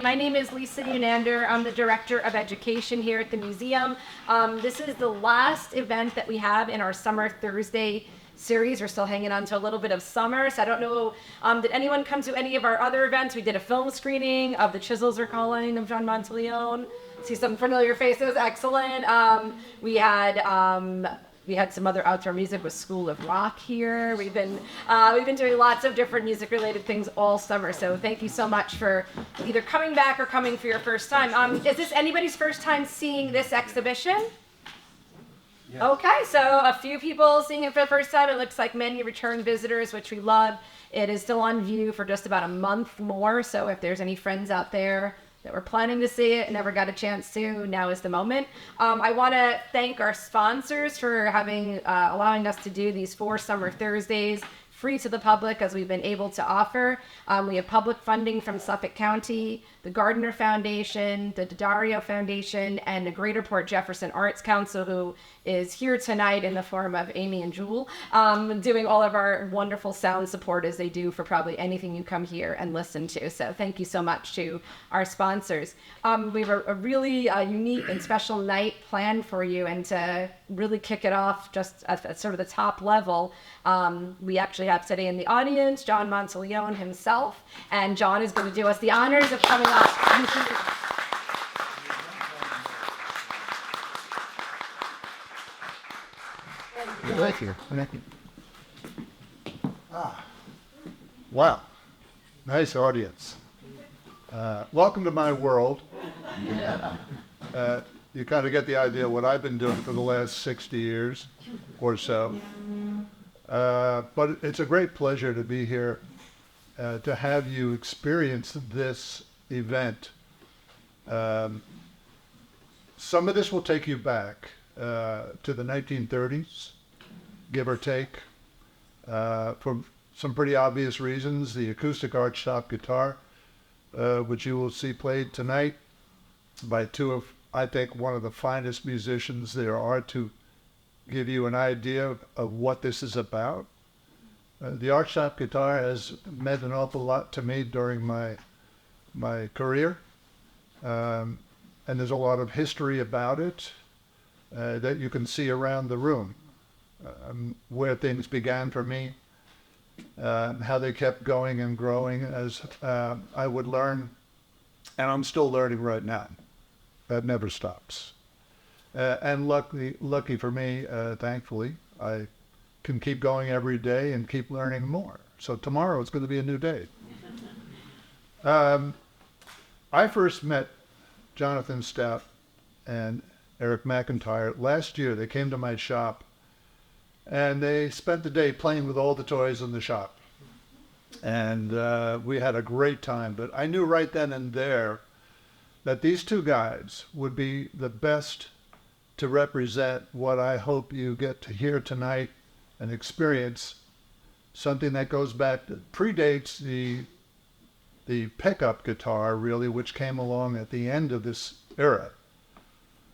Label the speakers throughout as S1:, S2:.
S1: My name is Lisa Unander. I'm the Director of Education here at the museum. This is the last event that we have in our Summer Thursday series. We're still hanging on to a little bit of summer, so I don't know, did anyone come to any of our other events? We did a film screening of The Chisels Are Calling of John Monteleone. See some familiar faces, excellent. We had some other outdoor music with School of Rock here. We've been doing lots of different music-related things all summer. So thank you so much for either coming back or coming for your first time. Is this anybody's first time seeing this exhibition? Yes. Okay, so a few people seeing it for the first time. It looks like many return visitors, which we love. It is still on view for just about a month more. So if there's any friends out there that were planning to see it and never got a chance to, now is the moment. I want to thank our sponsors for allowing us to do these 4 Summer Thursdays free to the public, as we've been able to offer. We have public funding from Suffolk County, the Gardner Foundation, the Daddario Foundation, and the Greater Port Jefferson Arts Council, who is here tonight in the form of Amy and Jewel, doing all of our wonderful sound support as they do for probably anything you come here and listen to. So thank you so much to our sponsors. We have a really unique and special night planned for you, and to really kick it off just at sort of the top level, we actually have today in the audience John Monteleone himself, and John is going to do us the honors of coming up.
S2: Thank you. Wow, nice audience. Welcome to my world. You kind of get the idea of what I've been doing for the last 60 years or so. But it's a great pleasure to be here, to have you experience this event. Some of this will take you back to the 1930s, give or take, for some pretty obvious reasons. The acoustic art shop guitar, which you will see played tonight by two of, I think, one of the finest musicians there are, to give you an idea of what this is about. The art shop guitar has meant an awful lot to me during my career, and there's a lot of history about it that you can see around the room, where things began for me, how they kept going and growing as I would learn, and I'm still learning right now. That never stops. And lucky for me, thankfully, I can keep going every day and keep learning more. So tomorrow it's going to be a new day. I first met Jonathan Stout and Erik McIntyre last year. They came to my shop, and they spent the day playing with all the toys in the shop. And we had a great time. But I knew right then and there that these two guys would be the best to represent what I hope you get to hear tonight and experience, something that goes back, that predates the pickup guitar, really, which came along at the end of this era.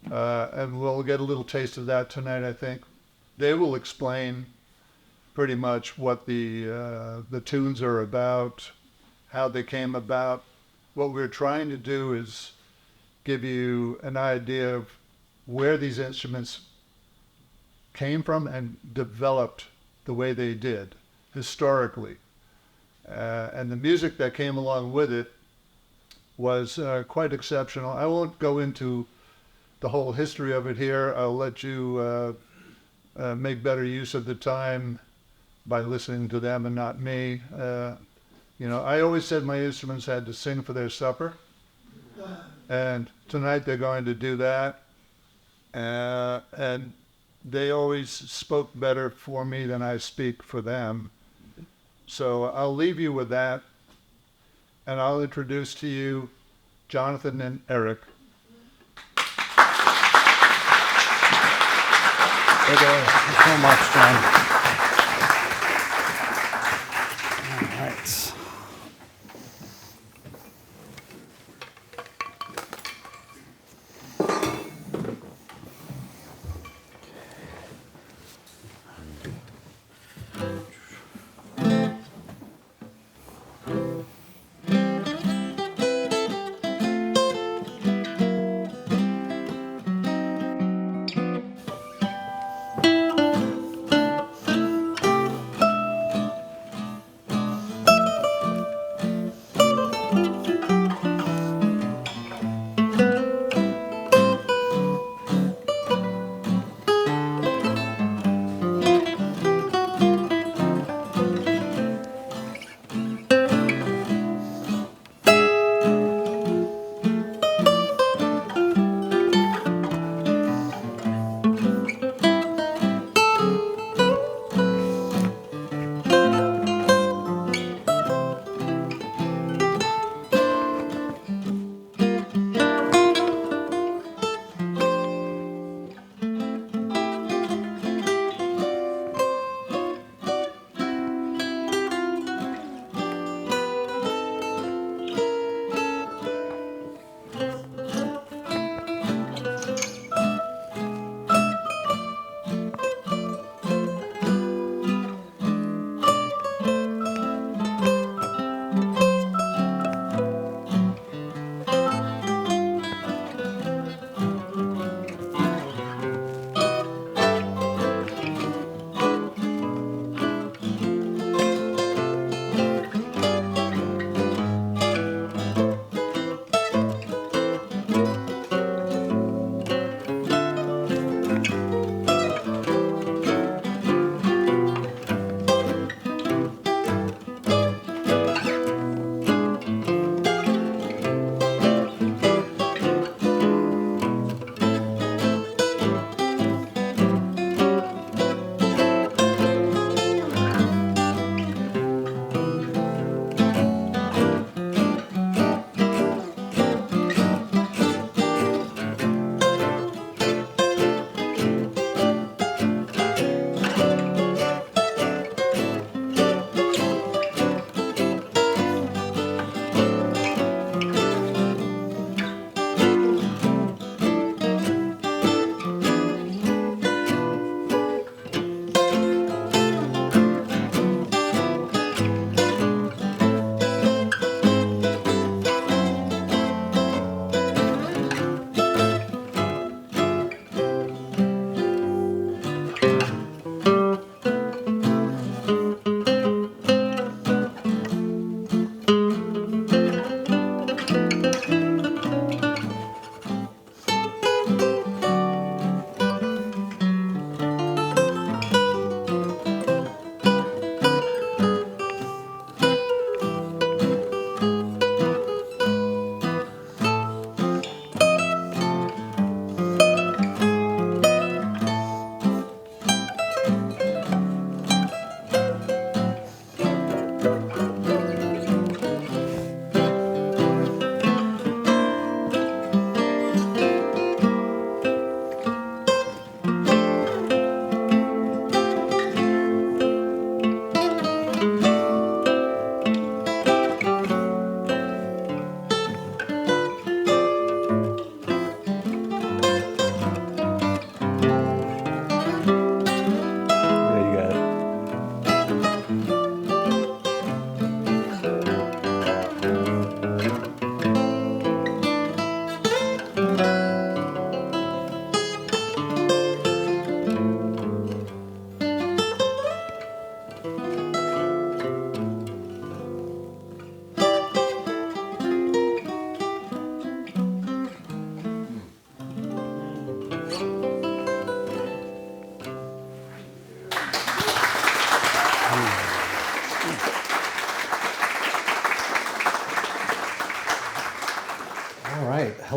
S2: And we'll get a little taste of that tonight, I think. They will explain pretty much what the tunes are about, how they came about. What we're trying to do is give you an idea of where these instruments came from and developed the way they did historically. And the music that came along with it was quite exceptional. I won't go into the whole history of it here. I'll let you make better use of the time by listening to them and not me. I always said my instruments had to sing for their supper, and tonight they're going to do that. And they always spoke better for me than I speak for them. So I'll leave you with that, and I'll introduce to you Jonathan and Erik.
S3: Thank you so much, John. All right.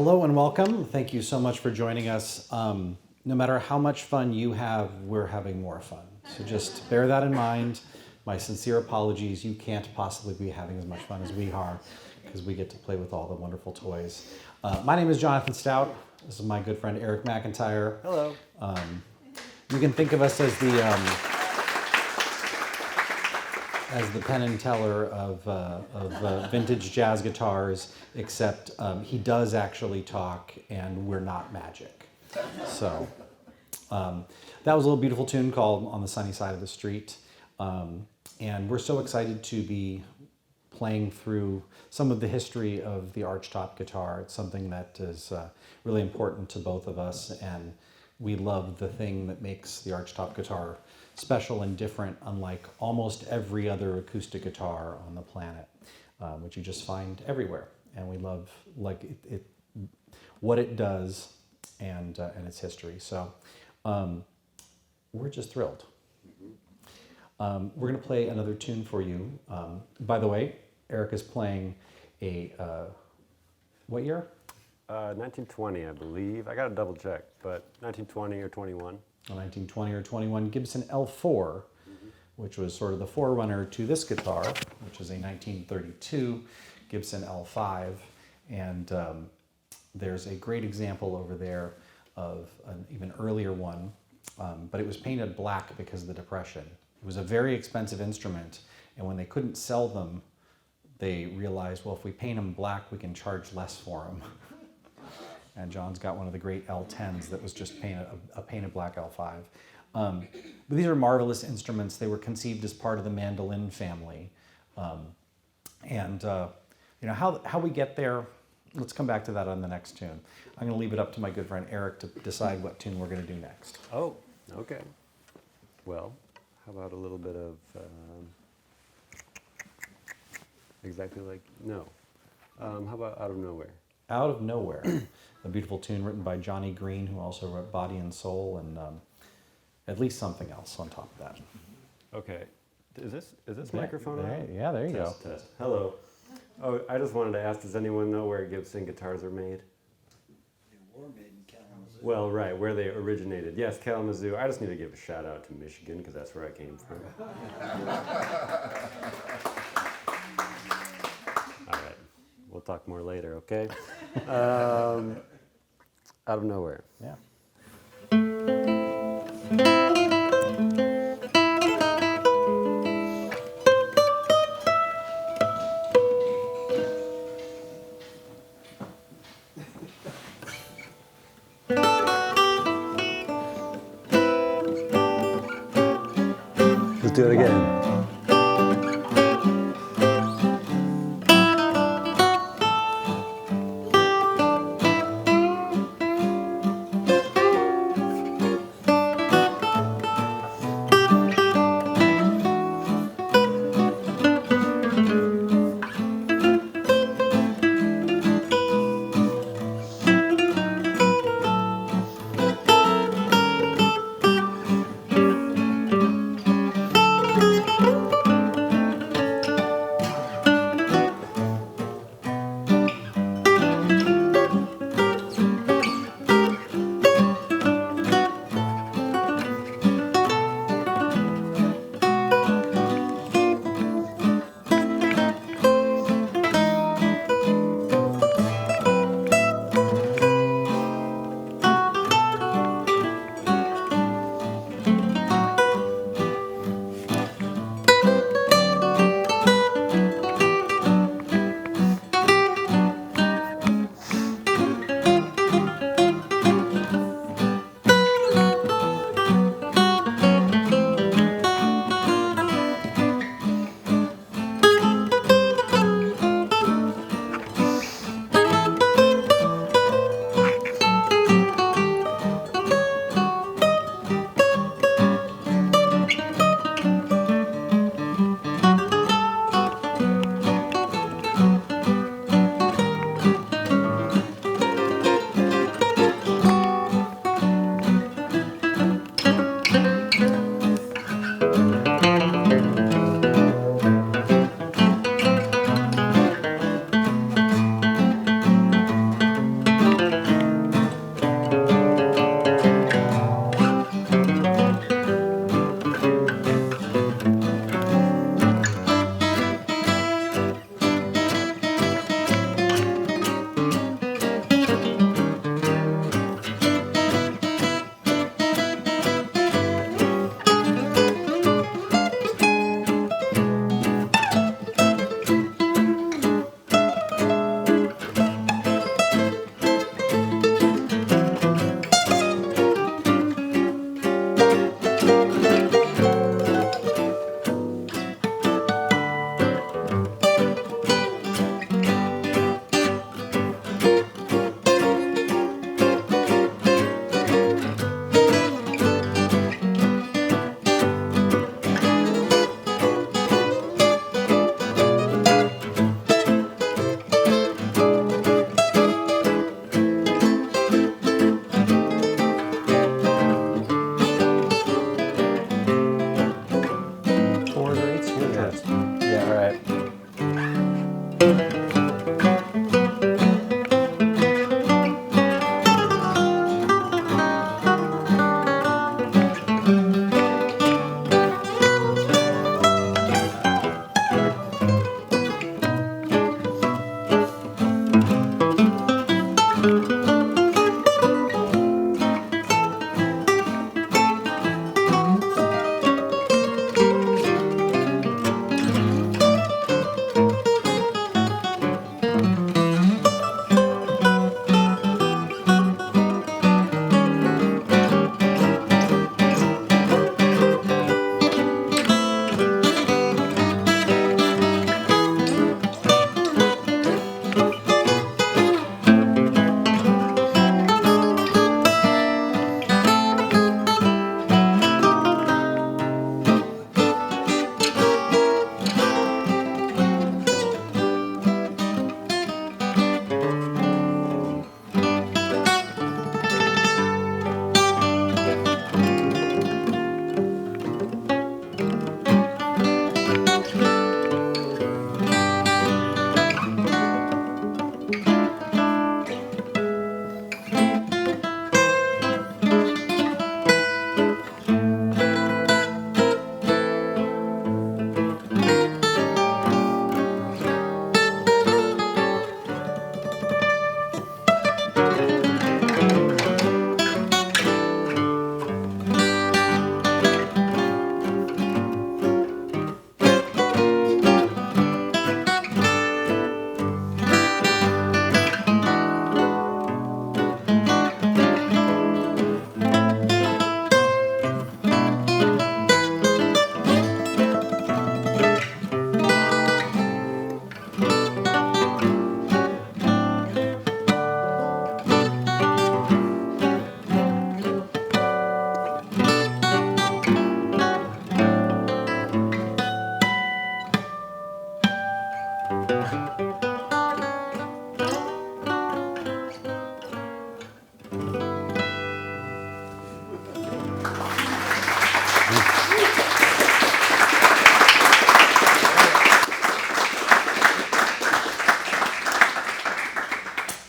S3: hello and welcome. Thank you so much for joining us. No matter how much fun you have, we're having more fun. So just bear that in mind. My sincere apologies. You can't possibly be having as much fun as we are because we get to play with all the wonderful toys. My name is Jonathan Stout. This is my good friend Erik McIntyre.
S4: Hello.
S3: You can think of us as the Penn and Teller of vintage jazz guitars, except he does actually talk and we're not magic. So that was a little beautiful tune called On the Sunny Side of the Street. And we're so excited to be playing through some of the history of the archtop guitar. It's something that is really important to both of us, and we love the thing that makes the archtop guitar special and different, unlike almost every other acoustic guitar on the planet, which you just find everywhere. And we love what it does and its history. So we're just thrilled. We're going to play another tune for you. By the way, Erik is playing a, what year?
S4: 1920, I believe. I got to double check, but 1920 or 21.
S3: A 1920 or 21 Gibson L4, which was sort of the forerunner to this guitar, which is a 1932 Gibson L5. And there's a great example over there of an even earlier one, but it was painted black because of the Depression. It was a very expensive instrument, and when they couldn't sell them, they realized, well, if we paint them black, we can charge less for them. And John's got one of the great L10s that was just painted, a painted black L5. But these are marvelous instruments. They were conceived as part of the mandolin family. You know, how we get there, let's come back to that on the next tune. I'm going to leave it up to my good friend Erik to decide what tune we're going to do next.
S4: Oh, okay. Well, how about a little bit of exactly like, no. How about Out of Nowhere?
S3: Out of Nowhere, a beautiful tune written by Johnny Green, who also wrote Body and Soul, and at least something else on top of that.
S4: Okay. Is this microphone on?
S3: Yeah, there you go.
S4: Test, test. Hello. Oh, I just wanted to ask, does anyone know where Gibson guitars are made?
S5: They were made in Kalamazoo.
S4: Well, right, where they originated. Yes, Kalamazoo. I just need to give a shout out to Michigan because that's where I came from. All right, we'll talk more later, okay? Out of Nowhere.
S3: Yeah.
S4: Let's do it again.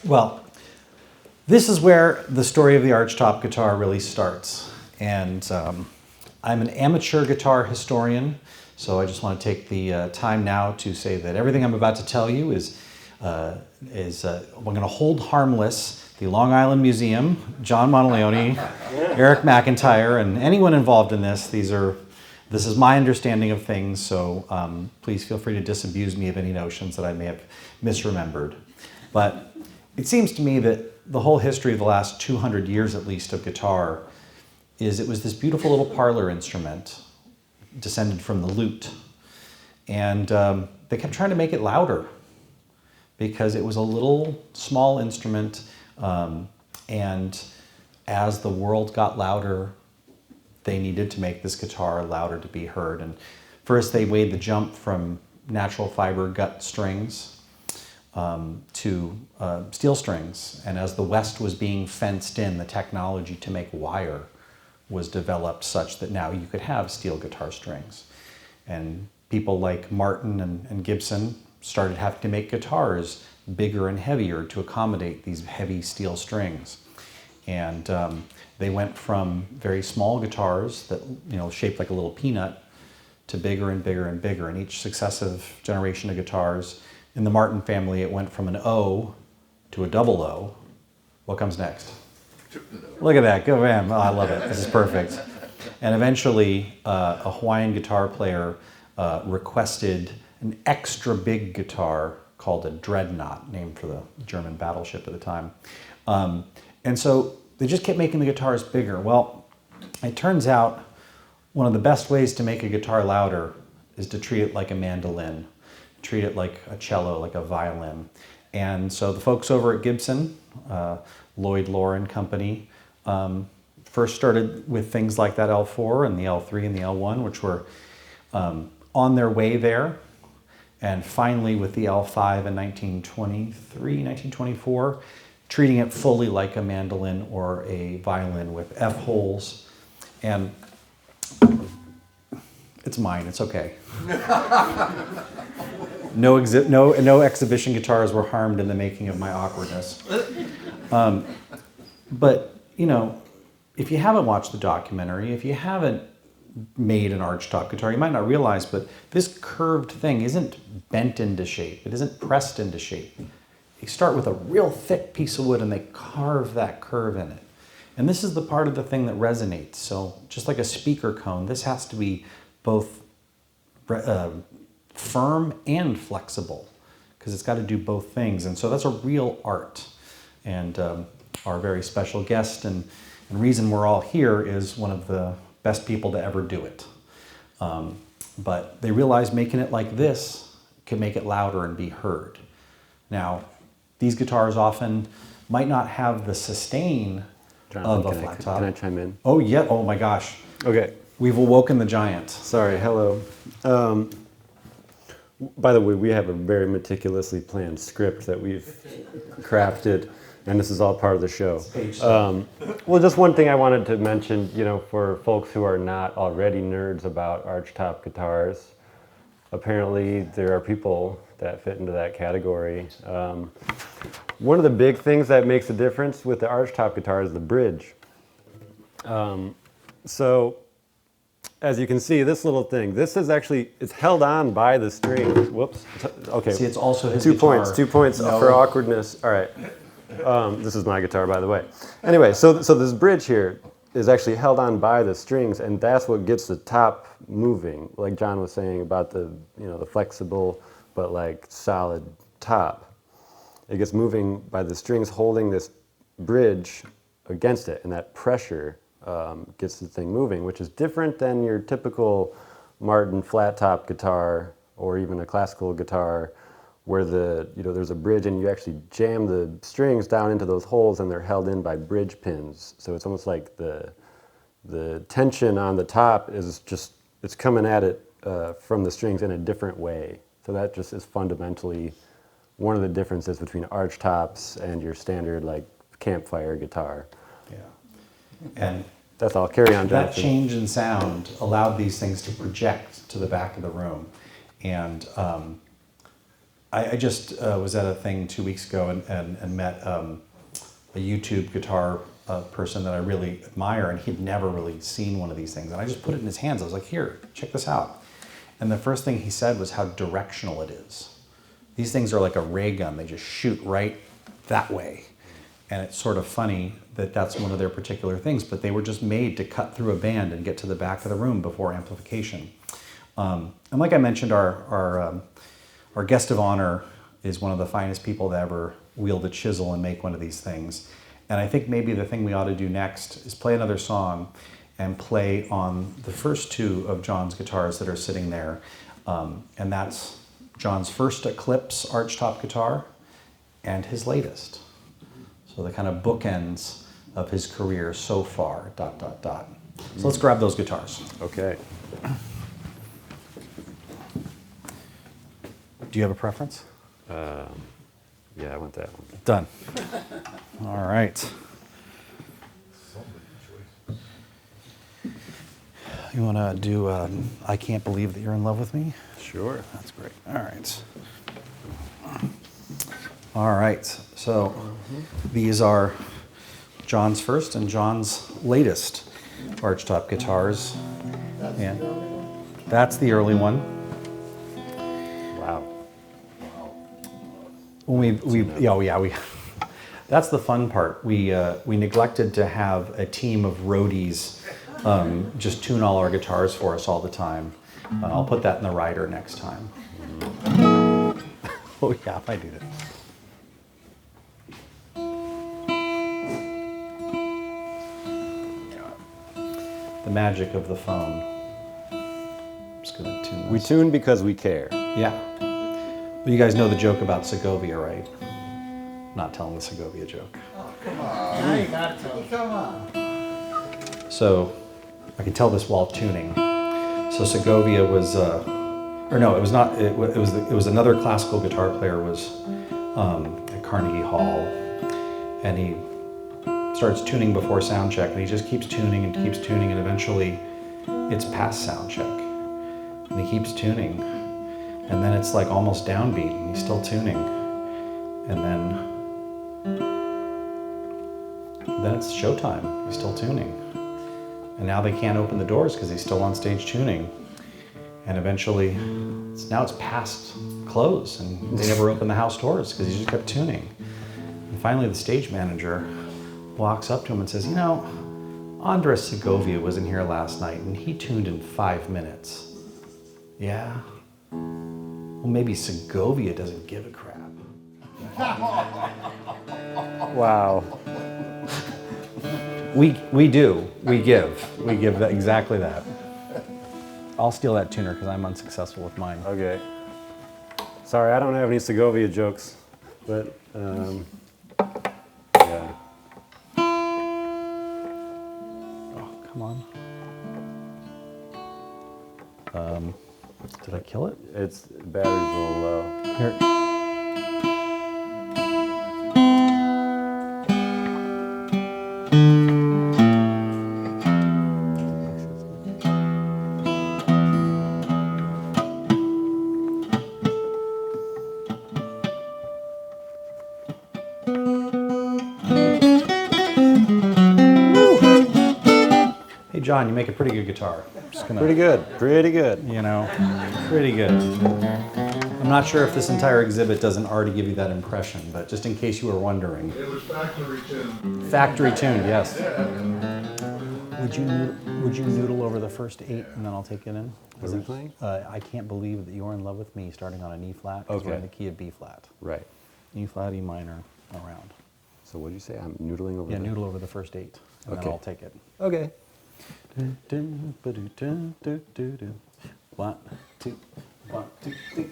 S3: Well, this is where the story of the archtop guitar really starts. And I'm an amateur guitar historian, so I just want to take the time now to say that everything I'm about to tell you is we're going to hold harmless the Long Island Museum, John Monteleone, Erik McIntyre, and anyone involved in this. This is my understanding of things, so please feel free to disabuse me of any notions that I may have misremembered. But it seems to me that the whole history of the last 200 years at least of guitar is it was this beautiful little parlor instrument descended from the lute. And they kept trying to make it louder because it was a little small instrument. And as the world got louder, they needed to make this guitar louder to be heard. And first they made the jump from natural fiber gut strings to steel strings. And as the West was being fenced in, the technology to make wire was developed such that now you could have steel guitar strings. And people like Martin and Gibson started having to make guitars bigger and heavier to accommodate these heavy steel strings. And they went from very small guitars that, shaped like a little peanut to bigger and bigger and bigger. And each successive generation of guitars, in the Martin family, it went from an O to a double O. What comes next? Look at that, good man. Oh, I love it, this is perfect. And eventually, a Hawaiian guitar player requested an extra big guitar called a dreadnought, named for the German battleship at the time. And so they just kept making the guitars bigger. Well, it turns out one of the best ways to make a guitar louder is to treat it like a mandolin, treat it like a cello, like a violin. And so the folks over at Gibson, Lloyd Loren Company, first started with things like that L4 and the L3 and the L1, which were on their way there. And finally with the L5 in 1923, 1924, treating it fully like a mandolin or a violin with F holes. And it's mine, it's okay. No exhibition guitars were harmed in the making of my awkwardness. But, if you haven't watched the documentary, if you haven't made an archtop guitar, you might not realize, but this curved thing isn't bent into shape. It isn't pressed into shape. You start with a real thick piece of wood and they carve that curve in it. And this is the part of the thing that resonates. So just like a speaker cone, this has to be both firm and flexible because it's got to do both things. And so that's a real art. And our very special guest and reason we're all here is one of the best people to ever do it. But they realized making it like this could make it louder and be heard. Now, these guitars often might not have the sustain
S4: Jonathan,
S3: of a flat top.
S4: Can I chime in?
S3: Oh yeah, oh my gosh.
S4: Okay.
S3: We've awoken the giant.
S4: Sorry, hello. By the way, we have a very meticulously planned script that we've crafted, and this is all part of the show. Well, just one thing I wanted to mention, for folks who are not already nerds about archtop guitars, apparently there are people that fit into that category. One of the big things that makes a difference with the archtop guitar is the bridge. So, as you can see, this little thing, this is actually, it's held on by the strings. Whoops. Okay.
S3: See, it's also his
S4: 2
S3: guitar.
S4: points. 2 points
S3: No.
S4: for awkwardness. All right. This is my guitar, by the way. Anyway, so this bridge here is actually held on by the strings, and that's what gets the top moving. Like John was saying about the flexible but like solid top. It gets moving by the strings holding this bridge against it, and that pressure gets the thing moving, which is different than your typical Martin flat top guitar or even a classical guitar where there's a bridge and you actually jam the strings down into those holes and they're held in by bridge pins. So it's almost like the tension on the top is it's coming at it from the strings in a different way. So that just is fundamentally one of the differences between arch tops and your standard like campfire guitar.
S3: Yeah. And
S4: that's all. Carry on,
S3: that
S4: Jonathan.
S3: change in sound allowed these things to project to the back of the room. And I just was at a thing 2 weeks ago and met a YouTube guitar person that I really admire, and he'd never really seen one of these things. And I just put it in his hands. I was like, here, check this out. And the first thing he said was how directional it is. These things are like a ray gun. They just shoot right that way. And it's sort of funny that that's one of their particular things, but they were just made to cut through a band and get to the back of the room before amplification. And like I mentioned, our guest of honor is one of the finest people to ever wield a chisel and make one of these things. And I think maybe the thing we ought to do next is play another song and play on the first two of John's guitars that are sitting there. And that's John's first Eclipse archtop guitar and his latest. So the kind of bookends of his career so far, ... So let's grab those guitars.
S4: Okay.
S3: Do you have a preference?
S4: Yeah, I want that one.
S3: Done. All right. You want to do I Can't Believe That You're in Love With Me?
S4: Sure.
S3: That's great. All right. All right. So these are John's first and John's latest archtop guitars. And that's the early one.
S4: Wow.
S3: When we that's the fun part. We neglected to have a team of roadies just tune all our guitars for us all the time. I'll put that in the rider next time. Oh yeah, I do that. The magic of the phone. I'm just gonna tune this.
S4: We tune because we care.
S3: Yeah. Well, you guys know the joke about Segovia, right? I'm not telling the Segovia joke.
S5: Now you got to. Come on.
S3: So I can tell this while tuning. So Segovia was, or no, it was not. It was another classical guitar player was at Carnegie Hall, and he starts tuning before sound check, and he just keeps tuning and keeps tuning, and eventually it's past sound check, and he keeps tuning, and then it's like almost downbeat, and he's still tuning, and then it's showtime. He's still tuning. And now they can't open the doors because he's still on stage tuning. And eventually, now it's past close, and they never opened the house doors because he just kept tuning. And finally, the stage manager walks up to him and says, you know, Andres Segovia was in here last night, and he tuned in 5 minutes. Yeah? Well, maybe Segovia doesn't give a crap.
S4: Wow.
S3: We do. We give that, exactly that. I'll steal that tuner because I'm unsuccessful with mine.
S4: Okay. Sorry, I don't have any Segovia jokes, but yeah.
S3: Oh, come on. Did I kill it?
S4: It's battery's a little low.
S3: Here. Hey John, you make a pretty good guitar. Just gonna,
S4: Pretty good. Pretty good.
S3: you know, pretty good. I'm not sure if this entire exhibit doesn't already give you that impression, but just in case you were wondering.
S2: It was factory tuned.
S3: Factory tuned, yes. Would you noodle over the first 8 and then I'll take it in?
S4: What are we playing?
S3: I Can't Believe That You're in Love With Me, starting on an E flat. 'Cause we're in
S4: Okay.
S3: the key of B flat.
S4: Right.
S3: E flat, E minor, around.
S4: So what did you say? I'm noodling over
S3: Yeah,
S4: there?
S3: noodle over the first 8, and
S4: Okay.
S3: then I'll take it.
S4: Okay.
S3: 1, 2, 1, 2, 3.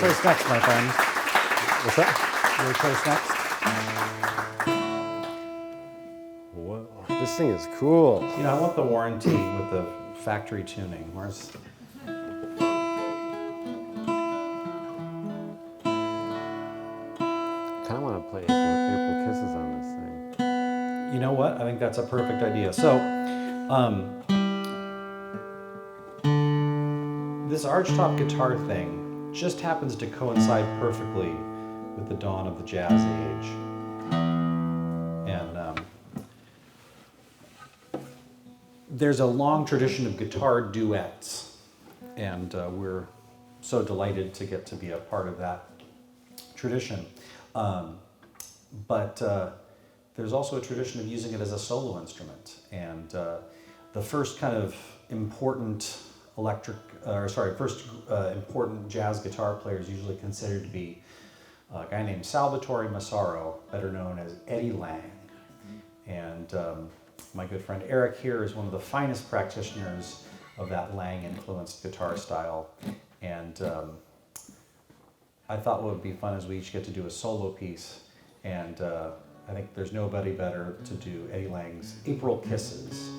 S3: choice next, my friend.
S4: What's that?
S3: Your choice next.
S4: Whoa, this thing is cool.
S3: You know, I want the warranty with the factory tuning. Where's...
S4: I kind of want to play April Kisses on this thing.
S3: You know what? I think that's a perfect idea. So, this archtop guitar thing just happens to coincide perfectly with the dawn of the jazz age. And there's a long tradition of guitar duets, and we're so delighted to get to be a part of that tradition. But there's also a tradition of using it as a solo instrument, and the first kind of important important jazz guitar player is usually considered to be a guy named Salvatore Massaro, better known as Eddie Lang. And my good friend Eric here is one of the finest practitioners of that Lang-influenced guitar style. And I thought what would be fun is we each get to do a solo piece. And I think there's nobody better to do Eddie Lang's April Kisses.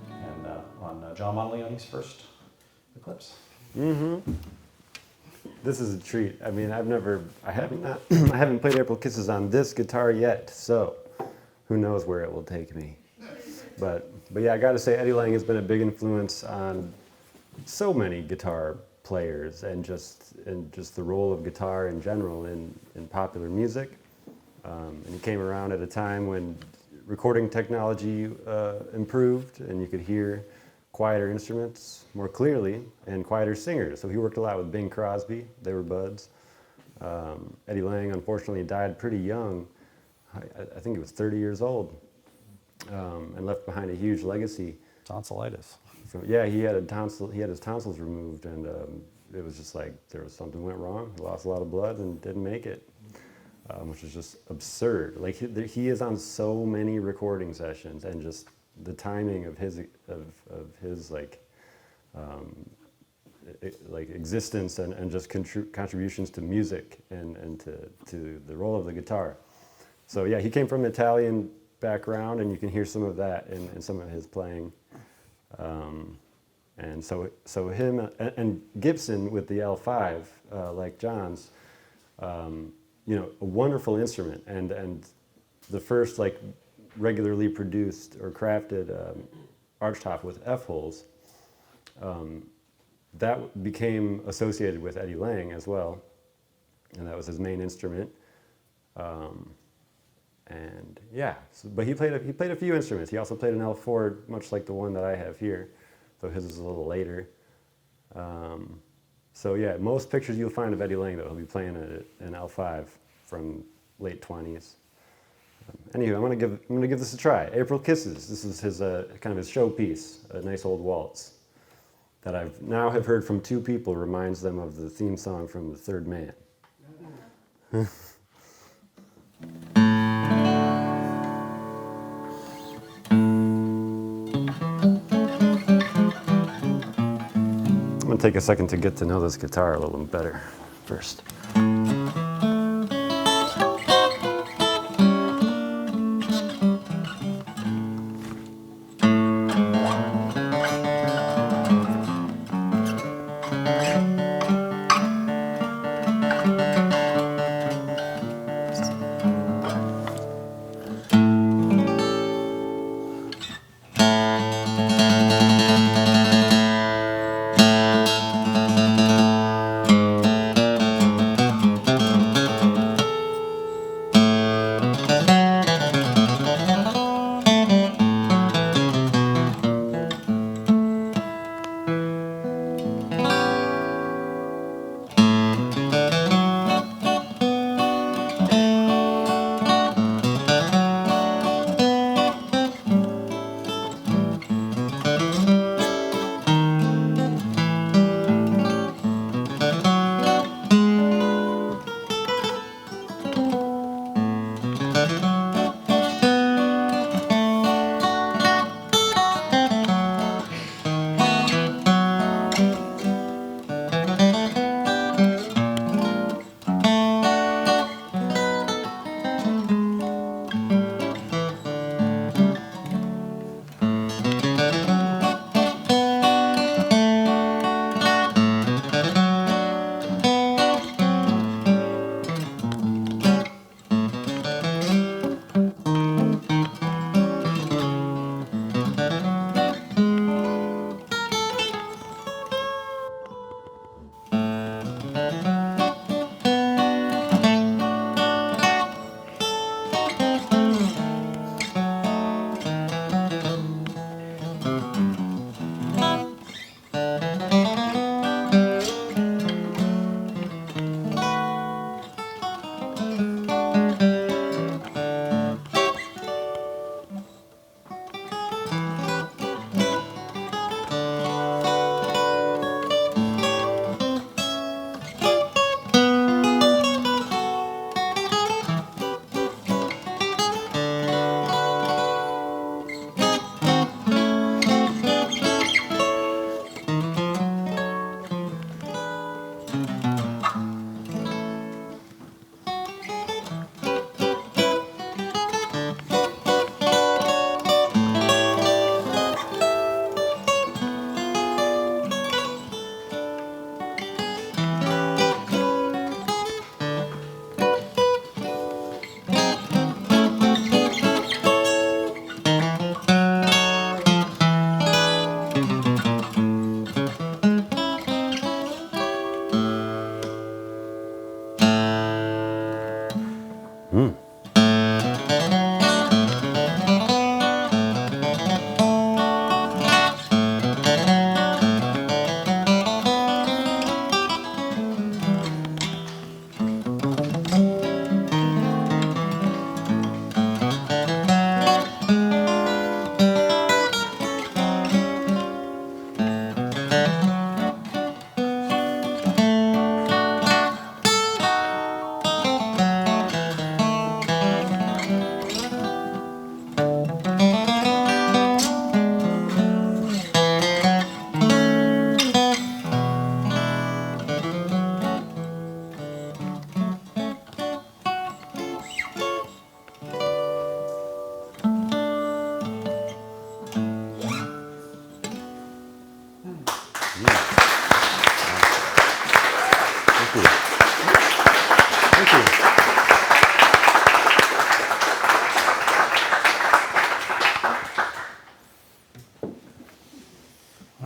S3: And on John Monteleone's first Eclipse.
S4: Mm-hmm. This is a treat. I mean, I haven't played April Kisses on this guitar yet, so who knows where it will take me. But yeah, I got to say, Eddie Lang has been a big influence on so many guitar players, and just the role of guitar in general in popular music. And he came around at a time when recording technology improved, and you could hear quieter instruments more clearly and quieter singers. So he worked a lot with Bing Crosby. They were buds. Eddie Lang unfortunately died pretty young. I think he was 30 years old, and left behind a huge legacy.
S3: Tonsillitis.
S4: So, yeah, he had his tonsils removed, and it was just like something went wrong. He lost a lot of blood and didn't make it. Which is just absurd. Like he is on so many recording sessions, and just the timing of his existence and just contributions to music and to the role of the guitar. So yeah, he came from an Italian background, and you can hear some of that in some of his playing. And so him and Gibson with the L5, like John's. You know, a wonderful instrument, and the first like regularly produced or crafted archtop with F-holes, that became associated with Eddie Lang as well, and that was his main instrument. And yeah, but he played a few instruments. He also played an L4, much like the one that I have here, so his is a little later. So yeah, most pictures you'll find of Eddie Lang, though, he'll be playing an L5 from late 20s. Anywho, I'm gonna give this a try. April Kisses. This is his kind of his showpiece, a nice old waltz that I've now have heard from two people. Reminds them of the theme song from The Third Man. I'm gonna take a second to get to know this guitar a little better first.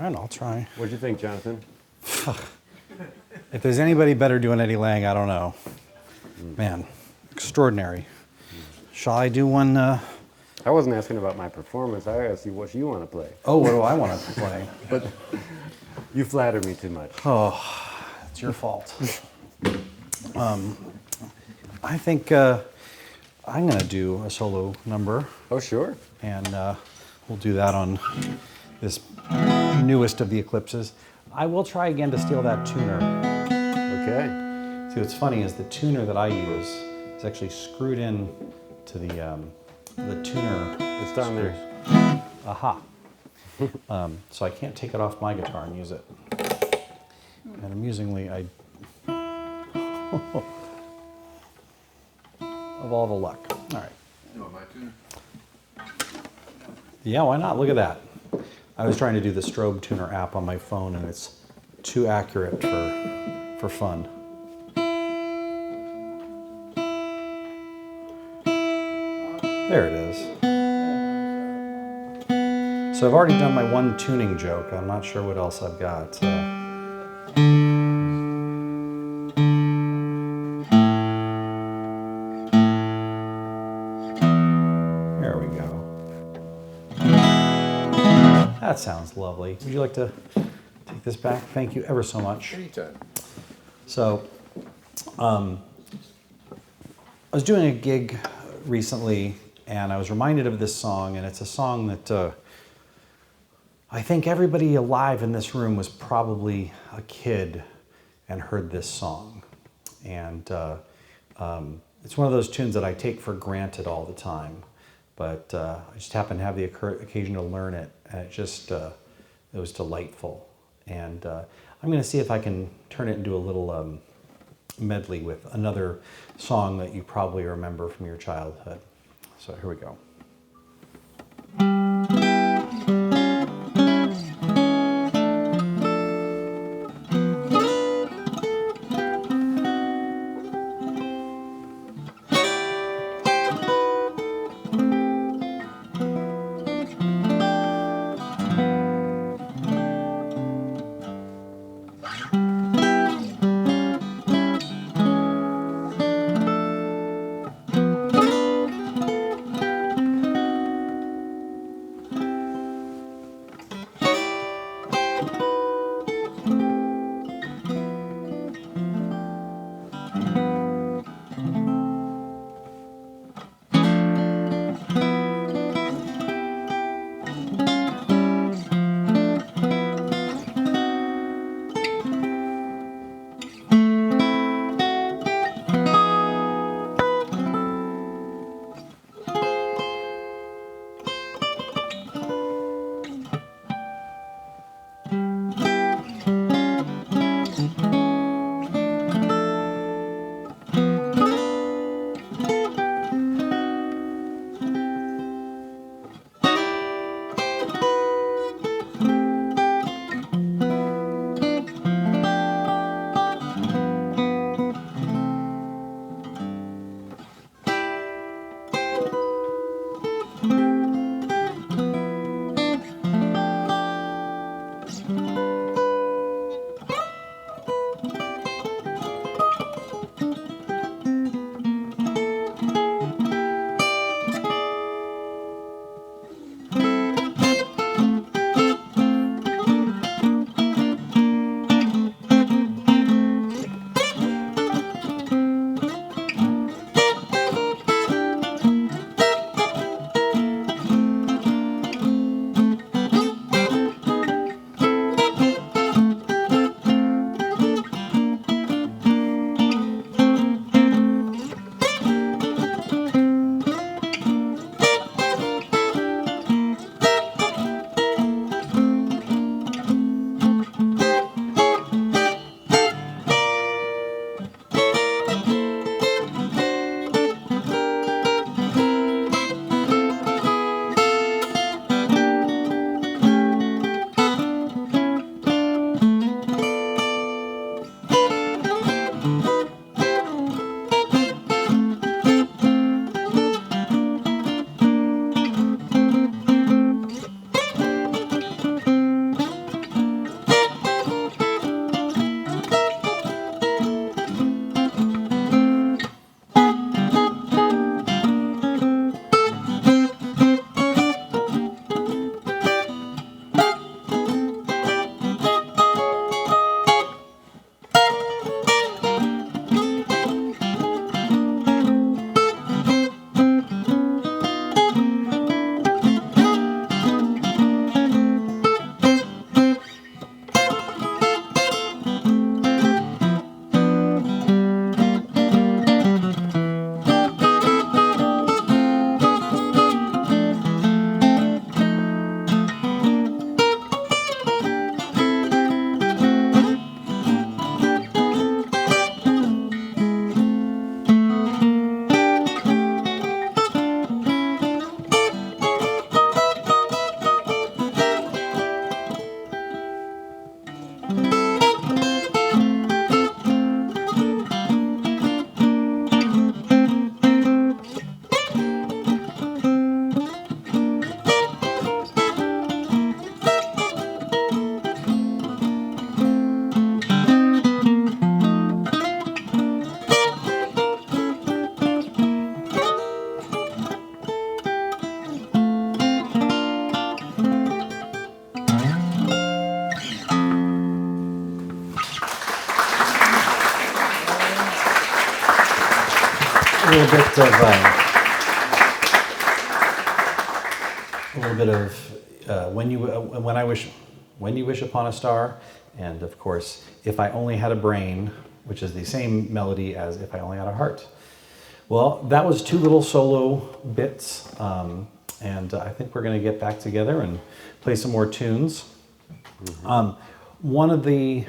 S3: right, I'll try.
S4: What'd you think, Jonathan?
S3: If there's anybody better doing Eddie Lang, I don't know. Man, extraordinary. Shall I do one?
S4: I wasn't asking about my performance. I asked you what you want to play.
S3: Oh, what do I want to play?
S4: But you flatter me too much.
S3: Oh, it's your fault. I think I'm going to do a solo number,
S4: Oh, sure.
S3: and we'll do that on this newest of the Eclipses. I will try again to steal that tuner.
S4: Okay.
S3: See, what's funny is the tuner that I use is actually screwed in to the tuner.
S4: It's down there.
S3: Aha. So I can't take it off my guitar and use it. And amusingly, of all the luck. All right.
S2: You want my tuner?
S3: Yeah, why not? Look at that. I was trying to do the strobe tuner app on my phone, and it's too accurate for fun. There it is. So I've already done my one tuning joke. I'm not sure what else I've got. There we go. That sounds lovely. Would you like to take this back? Thank you ever so much.
S2: Anytime.
S3: So, I was doing a gig recently, and I was reminded of this song, and it's a song that I think everybody alive in this room was probably a kid and heard this song. And it's one of those tunes that I take for granted all the time, but I just happened to have the occasion to learn it, and it just, it was delightful. And I'm going to see if I can turn it into a little medley with another song that you probably remember from your childhood. So here we go. When You Wish Upon a Star, and of course, If I Only Had a Brain, which is the same melody as If I Only Had a Heart. Well, that was 2 little solo bits, and I think we're going to get back together and play some more tunes. One of the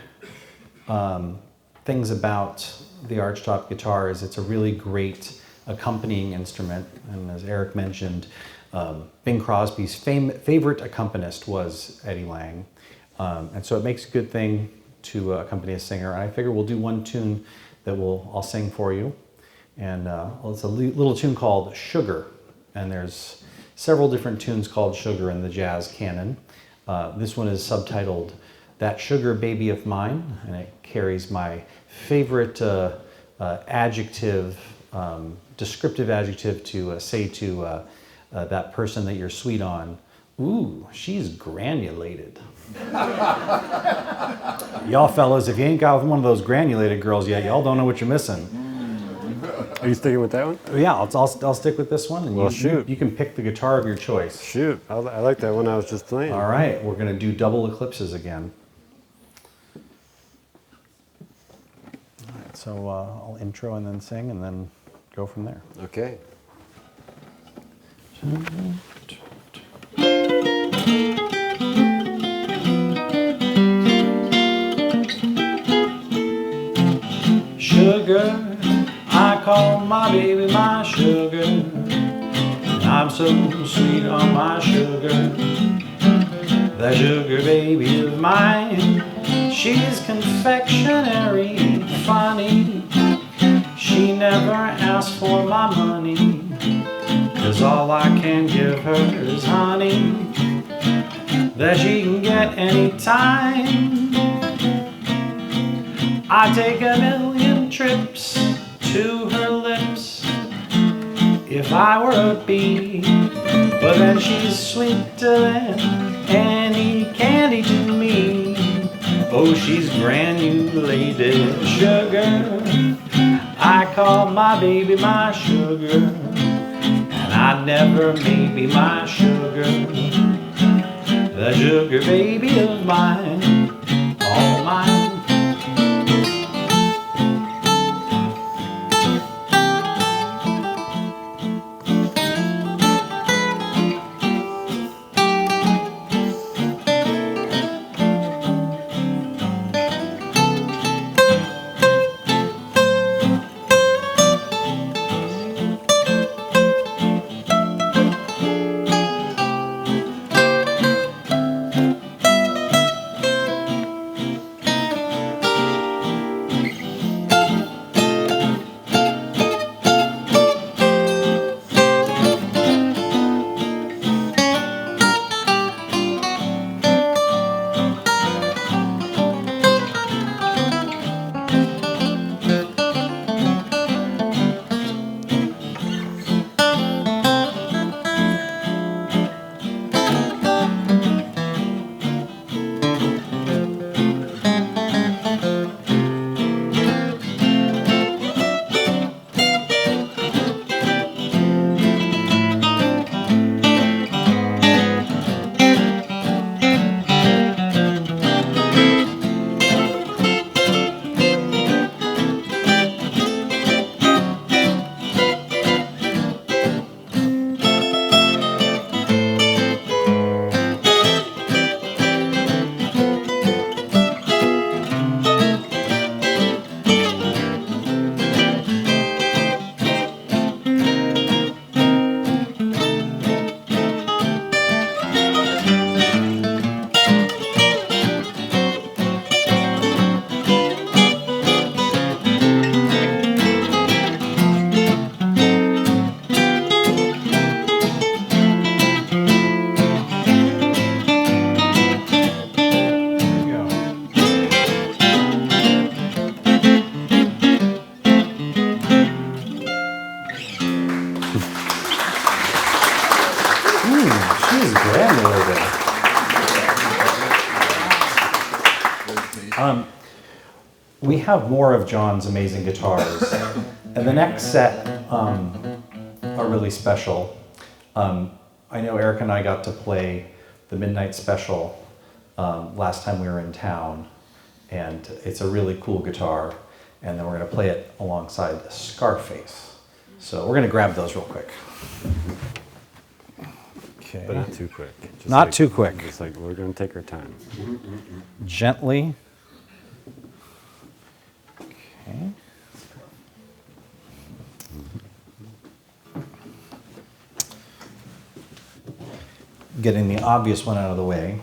S3: things about the archtop guitar is it's a really great accompanying instrument, and as Eric mentioned, Bing Crosby's favorite accompanist was Eddie Lang, and so it makes a good thing to accompany a singer. And I figure we'll do one tune that I'll sing for you, and it's a little tune called Sugar, and there's several different tunes called Sugar in the jazz canon. This one is subtitled That Sugar Baby of Mine, and it carries my favorite descriptive adjective to say to that person that you're sweet on. Ooh, she's granulated. Y'all fellas, if you ain't got one of those granulated girls yet, y'all don't know what you're missing.
S4: Are you sticking with that one?
S3: Yeah, I'll stick with this one, and
S4: Well, shoot.
S3: you can pick the guitar of your choice.
S4: Shoot, I like that one I was just playing.
S3: All right, we're going to do double eclipses again. All right, so I'll intro and then sing, and then go from there.
S4: Okay.
S3: Sugar, I call my baby my sugar. I'm so sweet on my sugar. That sugar baby of mine, she's confectionery funny. She never asks for my money, 'cause all I can give her is honey that she can get anytime. I take a million trips to her lips if I were a bee, but then she's sweeter than any candy to me. Oh, she's granulated sugar. I call my baby my sugar, and I never maybe my sugar. The sugar baby of mine, all mine. She's granulated. We have more of John's amazing guitars. And the next set are really special. I know Eric and I got to play the Midnight Special last time we were in town, and it's a really cool guitar, and then we're going to play it alongside the Scarface. So we're going to grab those real quick. Okay.
S4: But not too quick. Just
S3: Not too quick.
S4: Just like we're going to take our time.
S3: Gently. Okay. Getting the obvious one out of the way,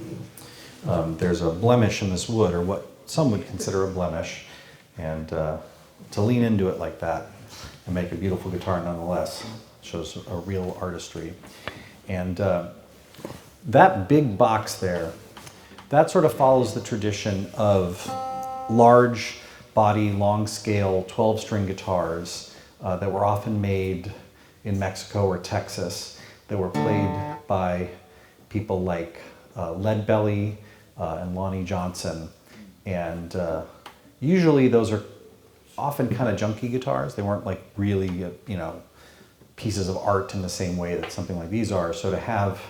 S3: there's a blemish in this wood, or what some would consider a blemish, and to lean into it like that and make a beautiful guitar nonetheless shows a real artistry. And that big box there, that sort of follows the tradition of large body, long scale, 12-string guitars that were often made in Mexico or Texas, that were played by people like Leadbelly and Lonnie Johnson. And usually those are often kind of junky guitars. They weren't like really, pieces of art in the same way that something like these are. So to have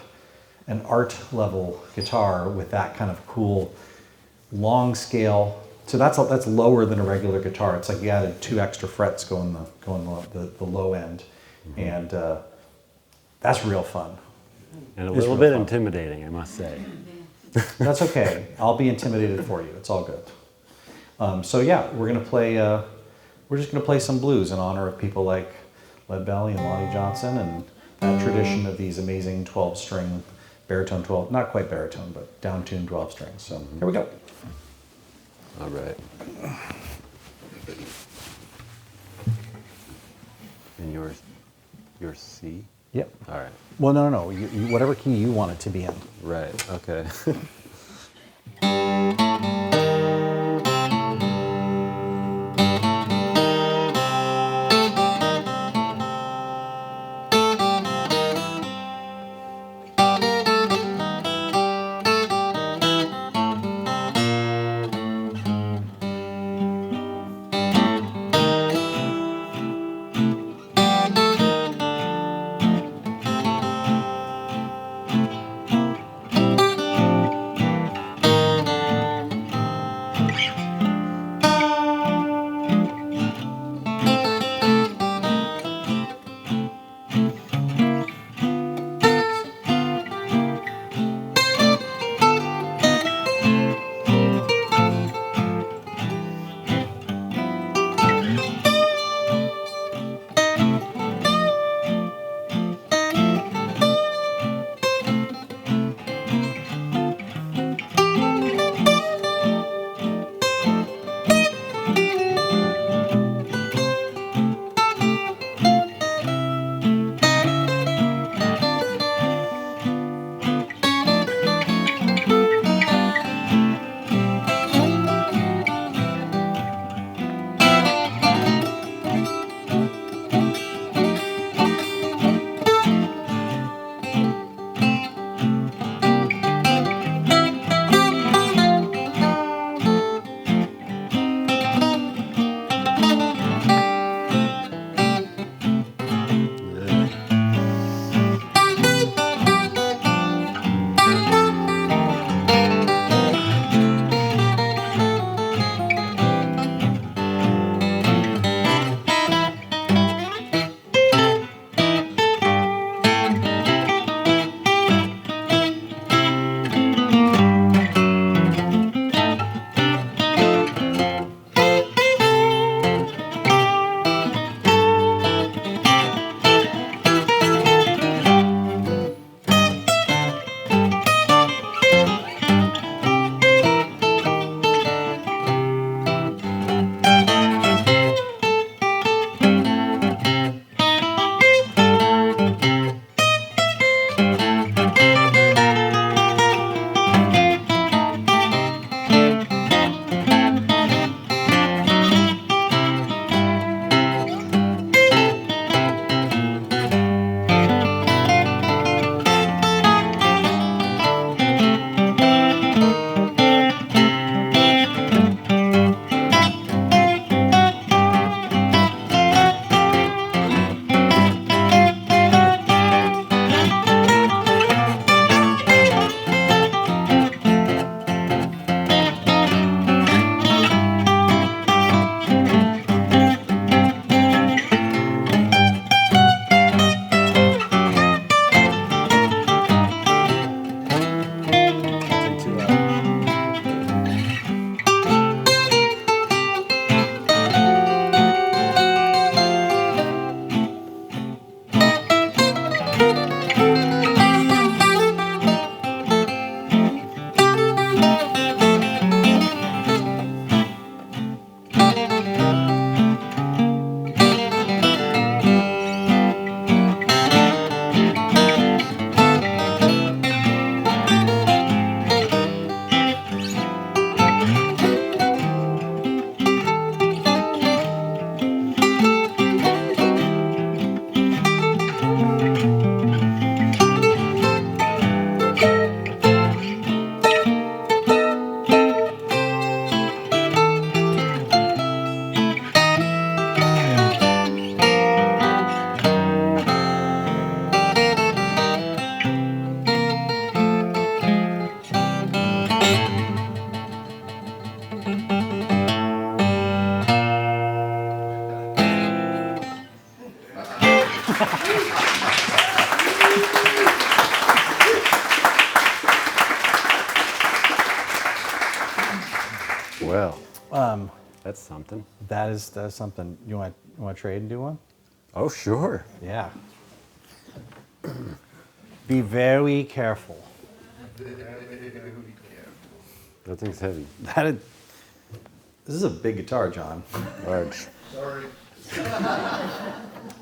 S3: an art level guitar with that kind of cool long scale, so that's lower than a regular guitar. It's like you added 2 extra frets going the low end, and that's real fun.
S4: And a
S3: It's
S4: little
S3: real
S4: bit
S3: fun.
S4: intimidating, I must say.
S3: That's okay. I'll be intimidated for you. It's all good. So yeah, we're just gonna play some blues in honor of people like Leadbelly and Lonnie Johnson, and that tradition of these amazing 12-string baritone 12, not quite baritone, but down-tuned 12 strings. So here we go.
S4: All right. And yours C?
S3: Yep.
S4: All right.
S3: Well, no. Whatever key you want it to be in.
S4: Right, okay. Well, that's something.
S3: That's something. You want to trade and do one?
S4: Oh, sure.
S3: Yeah. Be very careful.
S4: That thing's heavy.
S3: This is a big guitar, John.
S4: Large.
S2: Sorry.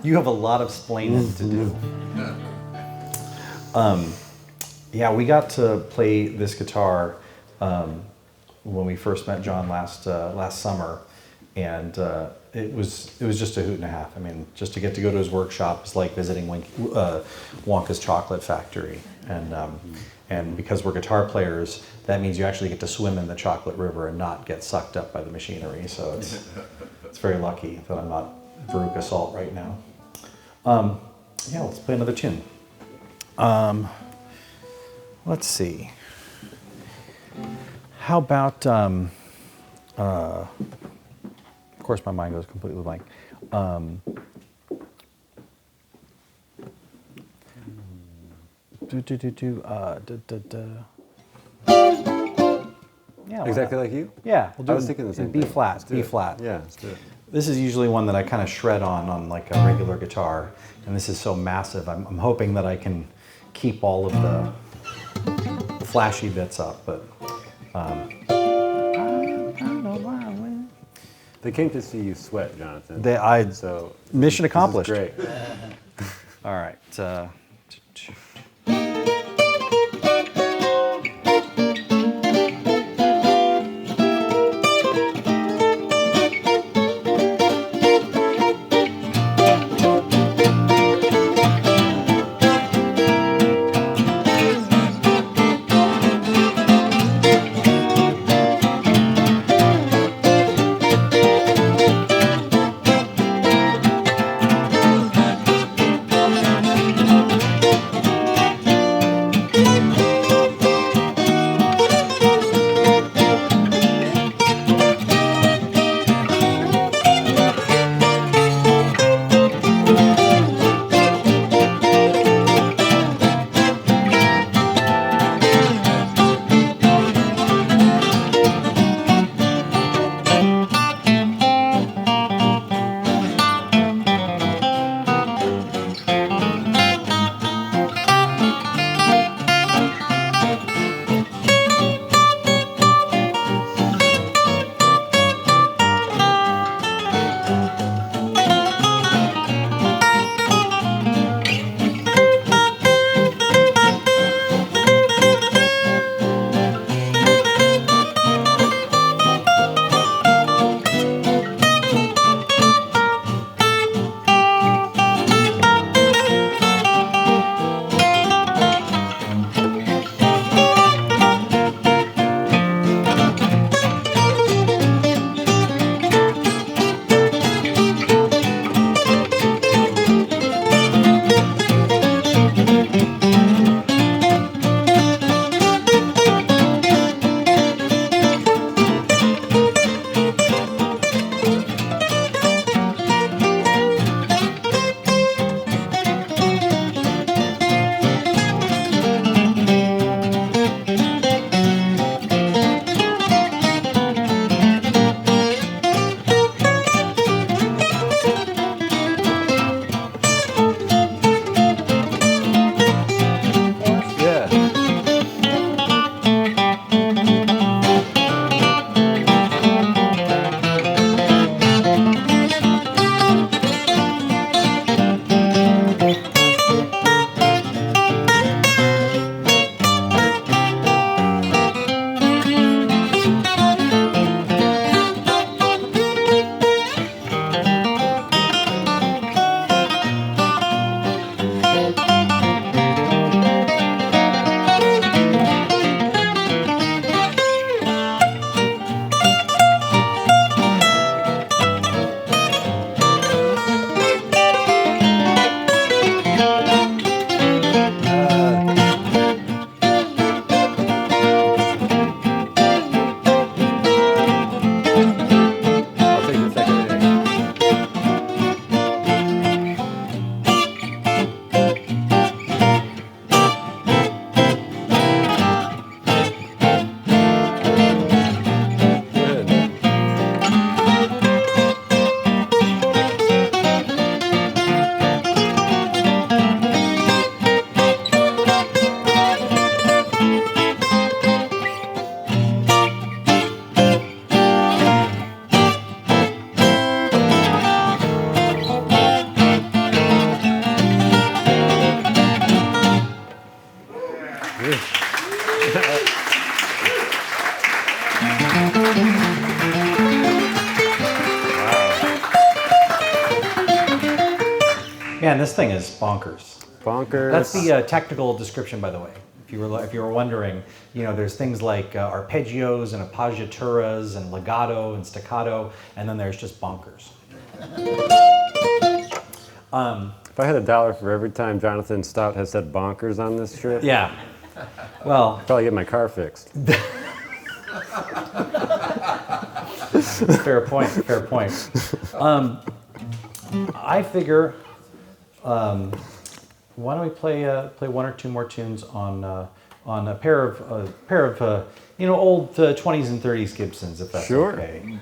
S3: You have a lot of splaining to do. Yeah, we got to play this guitar when we first met John last summer, and it was just a hoot and a half. I mean, just to get to go to his workshop is like visiting Wonka's Chocolate Factory, and because we're guitar players, that means you actually get to swim in the chocolate river and not get sucked up by the machinery. So it's very lucky that I'm not Veruca Salt right now. Yeah, let's play another tune. Let's see. How about, of course my mind goes completely blank. Yeah,
S4: Exactly like you?
S3: yeah, we'll do
S4: I was
S3: it
S4: thinking the same
S3: B
S4: thing.
S3: flat,
S4: Let's do
S3: B
S4: it.
S3: flat.
S4: Yeah, let's do it.
S3: This is usually one that I kind of shred on like a regular guitar, and this is so massive. I'm hoping that I can keep all of the flashy bits up, but
S4: They came to see you sweat, Jonathan.
S3: mission
S4: So this is
S3: accomplished.
S4: great.
S3: All right. Man, this thing is bonkers.
S4: Bonkers.
S3: That's the technical description, by the way. If you were wondering, there's things like arpeggios and appoggiaturas and legato and staccato, and then there's just bonkers.
S4: If I had $1 for every time Jonathan Stout has said bonkers on this trip,
S3: Yeah. Well,
S4: I'd probably get my car fixed.
S3: fair point. Fair point. I figure, why don't we play one or two more tunes on a pair of old 20s and 30s Gibsons, if that's
S4: Sure.
S3: okay.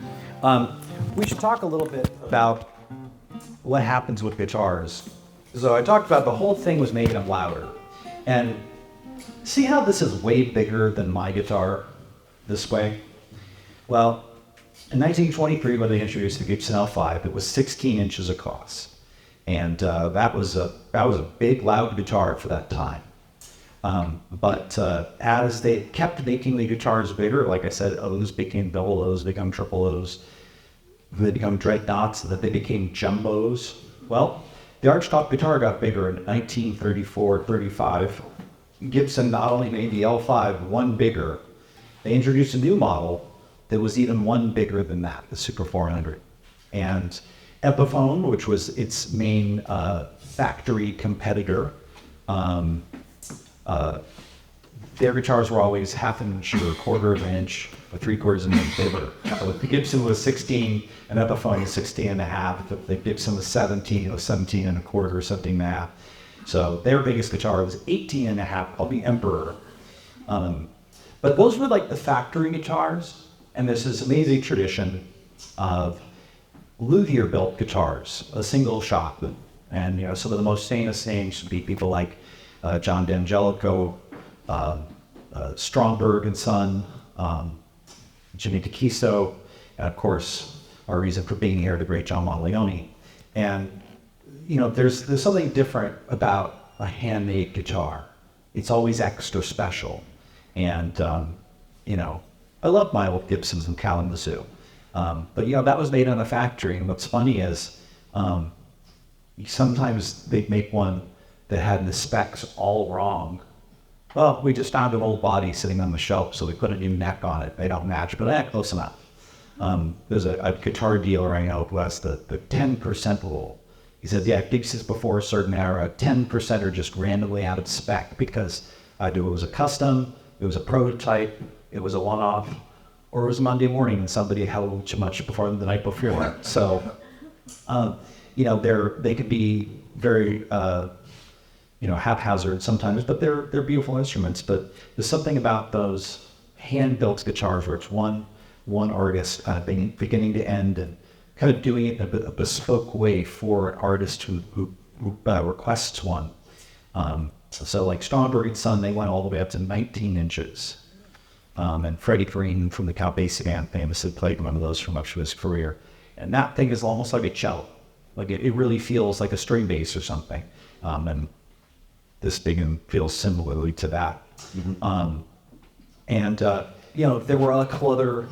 S3: We should talk a little bit about what happens with guitars. So I talked about the whole thing was making them louder, and see how this is way bigger than my guitar this way? Well, in 1923, when they introduced the Gibson L5, it was 16 inches across, and that was a big, loud guitar for that time. But as they kept making the guitars bigger, like I said, O's became double O's, become triple O's, they become dreadnoughts, that they became jumbos. Well, the archtop guitar got bigger in 1934-35. Gibson not only made the L5 one bigger, they introduced a new model that was even one bigger than that, the Super 400. And Epiphone, which was its main factory competitor, their guitars were always half an inch or a quarter of an inch or 3/4 of an inch bigger. So the Gibson was 16 and Epiphone was 16 and a half. The Gibson was 17, it was 17 and a quarter, 17 and a half. So their biggest guitar was 18 and a half, called the Emperor. But those were like the factory guitars, and there's this amazing tradition of luthier built guitars, a single shot. And some of the most famous names would be people like John D'Angelico, Stromberg and Son, Jimmy DeKiso, and of course, our reason for being here, the great John Monteleone. And there's something different about a handmade guitar. It's always extra special. And I love my old Gibsons in Kalamazoo. But that was made in a factory. And what's funny is sometimes they'd make one that had the specs all wrong. Well, we just found an old body sitting on the shelf, so we put a new neck on it. They don't match, but close enough. There's a guitar dealer I know who has the 10% rule. He said, Gibsons before a certain era, 10% are just randomly out of spec because either it was a custom, it was a prototype, it was a one-off, or it was Monday morning and somebody held too much before the night before. So, they could be very, haphazard sometimes, but they're beautiful instruments. But there's something about those hand-built guitars where it's one artist beginning to end and kind of doing it in a bespoke way for an artist who requests one. So like Stromberg and Son, they went all the way up to 19 inches. And Freddie Green from the Count Basie Band famously played one of those for much of his career. And that thing is almost like a cello. Like it really feels like a string bass or something. And this thing feels similarly to that. Mm-hmm. There were a couple other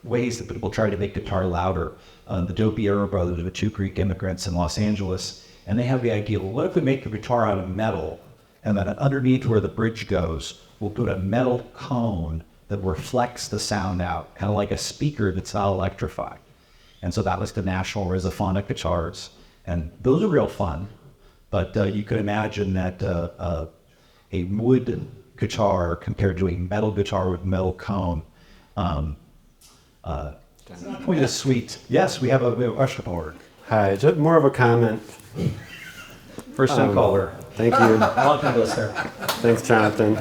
S3: ways that people tried to make guitar louder. The Dopiero brothers were two Greek immigrants in Los Angeles, and they have the idea, well, what if we make the guitar out of metal, and then underneath where the bridge goes, we'll put a metal cone that reflects the sound out, kind of like a speaker that's not electrified. And so that was the National Rhizophonic guitars, and those are real fun. But you could imagine that a wood guitar compared to a metal guitar with metal cone. Point is sweet. Yes, we have a question board.
S4: Hi, just more of a comment.
S3: First time caller.
S4: Thank you.
S3: Long time listener.
S4: Thanks, Jonathan.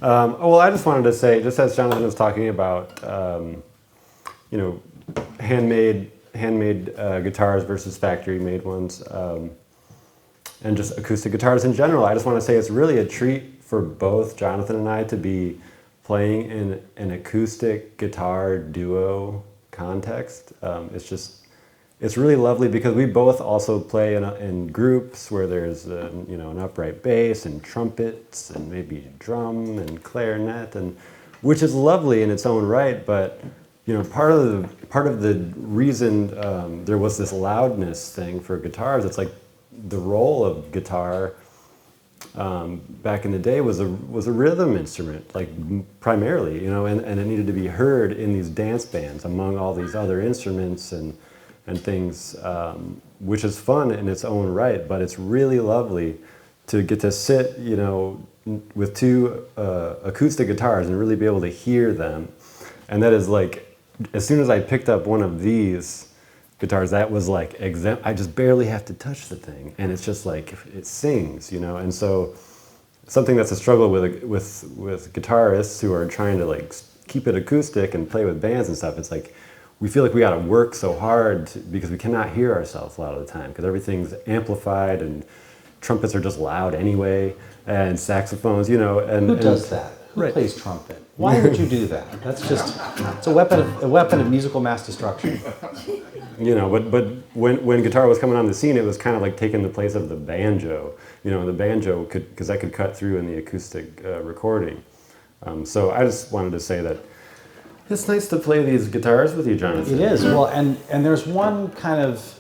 S4: Well, I just wanted to say, just as Jonathan was talking about, handmade guitars versus factory-made ones, and just acoustic guitars in general, I just want to say it's really a treat for both Jonathan and I to be playing in an acoustic guitar duo context. it's really lovely because we both also play in groups where there's an upright bass and trumpets and maybe drum and clarinet, and which is lovely in its own right. But part of the reason there was this loudness thing for guitars, it's like the role of guitar back in the day was a rhythm instrument, like primarily, and it needed to be heard in these dance bands among all these other instruments and things, which is fun in its own right. But it's really lovely to get to sit, with two acoustic guitars and really be able to hear them. And that is like, as soon as I picked up one of these guitars, that was like, I just barely have to touch the thing, and it's just like, it sings, And so something that's a struggle with guitarists who are trying to like keep it acoustic and play with bands and stuff, it's like, we feel like we got to work so hard because we cannot hear ourselves a lot of the time because everything's amplified and trumpets are just loud anyway, and saxophones, and
S3: Who does that? Who
S4: Right.
S3: plays trumpet? Why would you do that? That's just, it's a weapon of musical mass destruction.
S4: But when guitar was coming on the scene, it was kind of like taking the place of the banjo. The banjo because that could cut through in the acoustic recording. So I just wanted to say that it's nice to play these guitars with you, Jonathan.
S3: It is. Well, and there's one kind of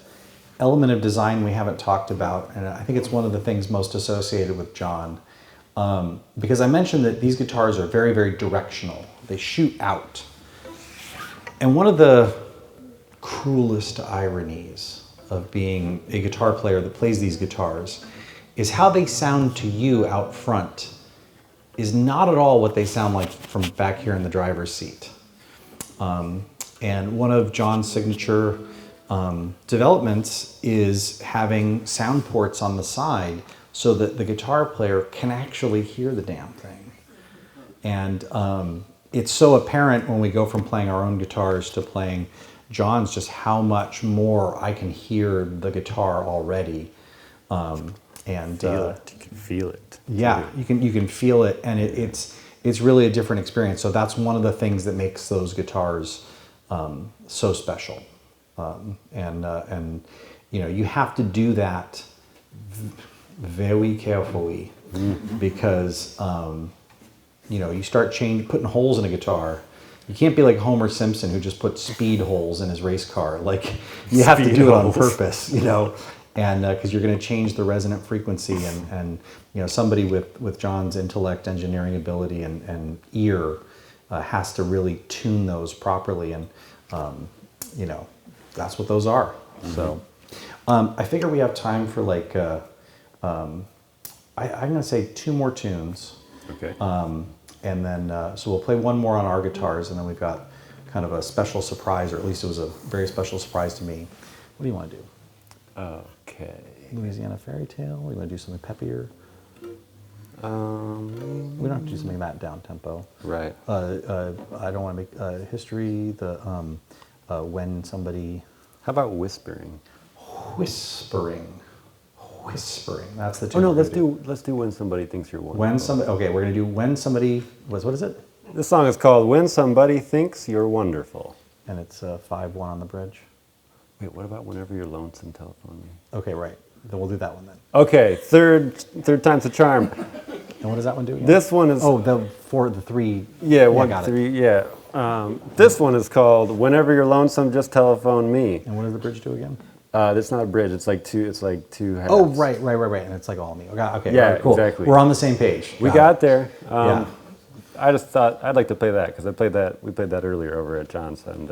S3: element of design we haven't talked about, and I think it's one of the things most associated with John, because I mentioned that these guitars are very, very directional. They shoot out. And one of the cruelest ironies of being a guitar player that plays these guitars is how they sound to you out front is not at all what they sound like from back here in the driver's seat. And one of John's signature developments is having sound ports on the side so that the guitar player can actually hear the damn thing. And it's so apparent when we go from playing our own guitars to playing John's just how much more I can hear the guitar already. And
S4: Feel it. You can feel it.
S3: yeah, you can feel it, and it's really a different experience. So that's one of the things that makes those guitars so special. And you have to do that very carefully because you start putting holes in a guitar. You can't be like Homer Simpson who just put speed holes in his race car. Like you have to do it on purpose, and because you're going to change the resonant frequency, and somebody with John's intellect, engineering ability, and ear has to really tune those properly, and that's what those are. Mm-hmm. So I figure we have time for like I'm going to say 2 more tunes.
S4: Okay.
S3: And then so we'll play one more on our guitars, and then we've got kind of a special surprise, or at least it was a very special surprise to me. What do you want to do?
S4: Okay.
S3: Louisiana Fairy Tale? Or you want to do something peppier? We don't have to do something that down tempo.
S4: Right.
S3: I don't want to make history. When somebody
S4: How about whispering?
S3: whispering. That's the
S4: Oh
S3: tune.
S4: no,
S3: we're
S4: let's
S3: gonna
S4: do when somebody thinks you're wonderful.
S3: When somebody. Okay, we're gonna do when somebody. What is it?
S4: This song is called "When Somebody Thinks You're Wonderful."
S3: And it's 5-1 on the bridge.
S4: Wait, what about "Whenever You're Lonesome, Telephone Me"?
S3: Okay, right. Then we'll do that one then.
S4: Okay, third time's a charm.
S3: And what does that one do again?
S4: This one is
S3: the 3.
S4: yeah,
S3: I got it.
S4: 3, yeah. This one is called "Whenever You're Lonesome, Just Telephone Me."
S3: And what does the bridge do again?
S4: It's not a bridge. It's like two halves.
S3: Oh, right. And it's like all me. Okay.
S4: Yeah,
S3: all right, cool.
S4: exactly.
S3: We're on the same page.
S4: We got there.
S3: Yeah.
S4: I just thought I'd like to play that because we played that earlier over at John's, and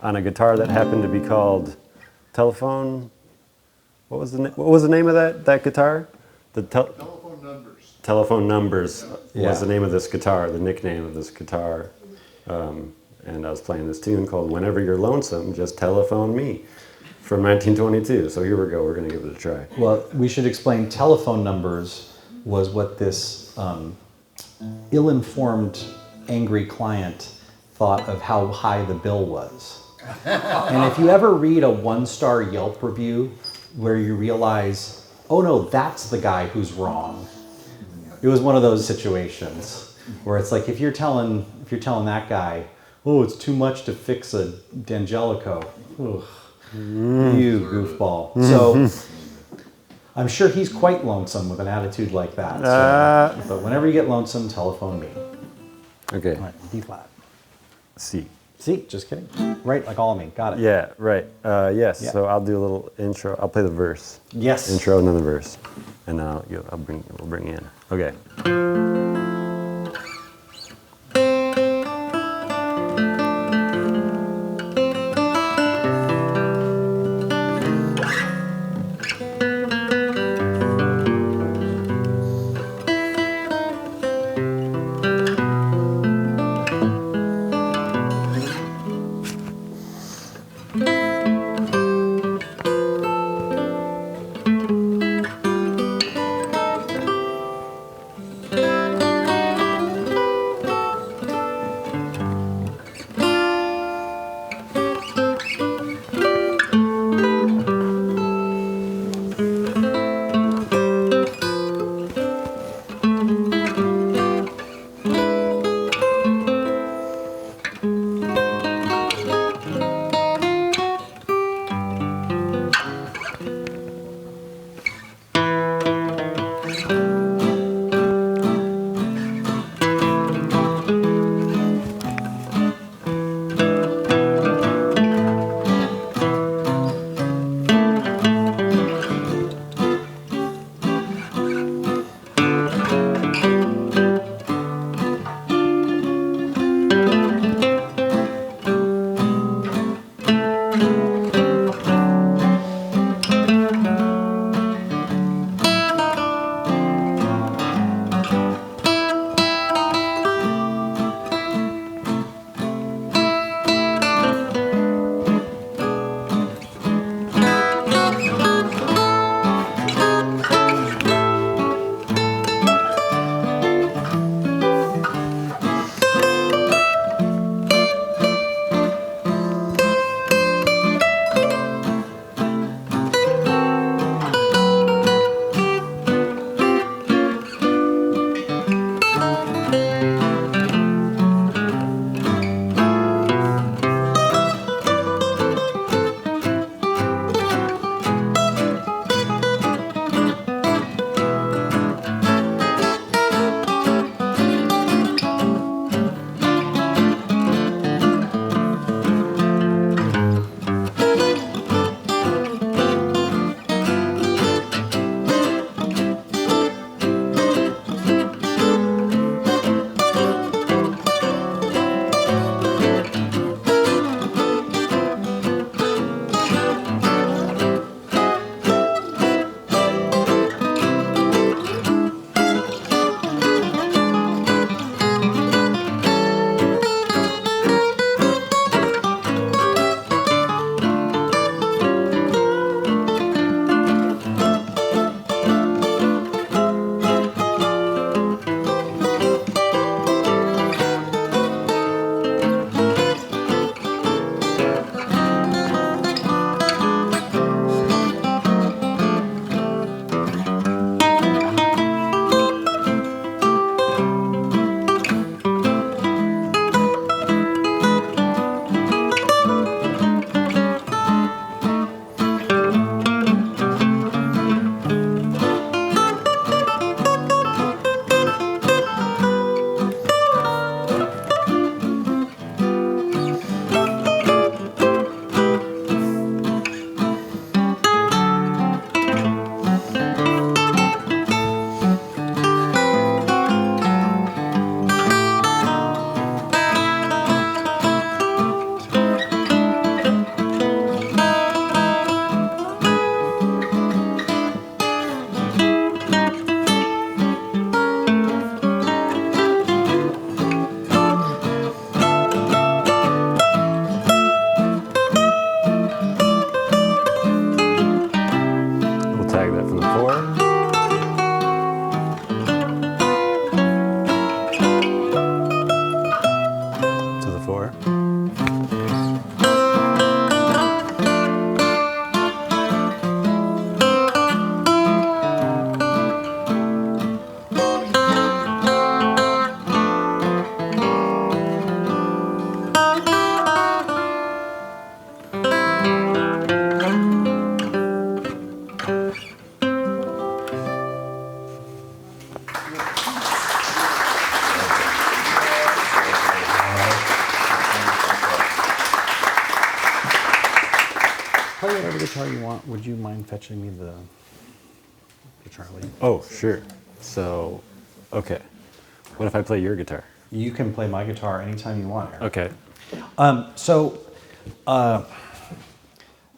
S4: on a guitar that happened to be called Telephone. What was the name of that guitar?
S2: Telephone numbers.
S4: Telephone Numbers
S3: Yeah.
S4: was the name of this guitar, the nickname of this guitar. And I was playing this tune called "Whenever You're Lonesome, Just Telephone Me" from 1922. So here we go. We're going to give it a try.
S3: Well, we should explain telephone numbers was what this ill-informed, angry client thought of how high the bill was. And if you ever read a 1-star Yelp review where you realize, oh no, that's the guy who's wrong. It was one of those situations where it's like if you're telling that guy, oh, it's too much to fix a D'Angelico. Ugh. You goofball. So I'm sure he's quite lonesome with an attitude like that. So, but whenever you get lonesome, telephone me.
S4: Okay.
S3: All right, D flat.
S4: C.
S3: C, just kidding. Right, like all of me. Got it.
S4: Yeah, right. Yes.
S3: Yeah.
S4: So I'll do a little intro. I'll play the verse.
S3: Yes.
S4: Intro and then the verse, and then we'll bring you in. Okay.
S3: whatever guitar you want. Would you mind fetching me the Charlie?
S4: Oh, sure. So, okay. What if I play your guitar?
S3: You can play my guitar anytime you want, Eric.
S4: Okay.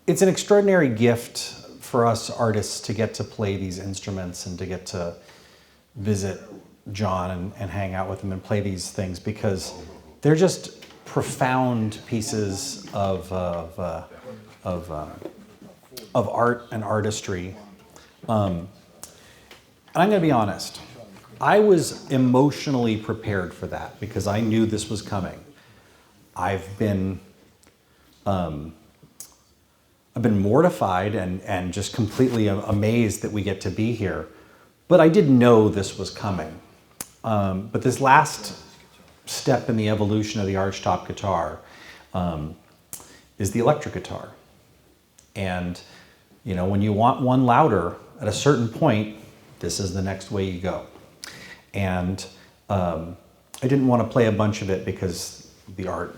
S3: It's an extraordinary gift for us artists to get to play these instruments and to get to visit John and hang out with him and play these things, because they're just profound pieces of art and artistry. And I'm going to be honest, I was emotionally prepared for that because I knew this was coming. I've been mortified and just completely amazed that we get to be here. But I did know this was coming. But this last step in the evolution of the archtop guitar is the electric guitar. And, you know, when you want one louder, at a certain point, this is the next way you go. And I didn't want to play a bunch of it because the art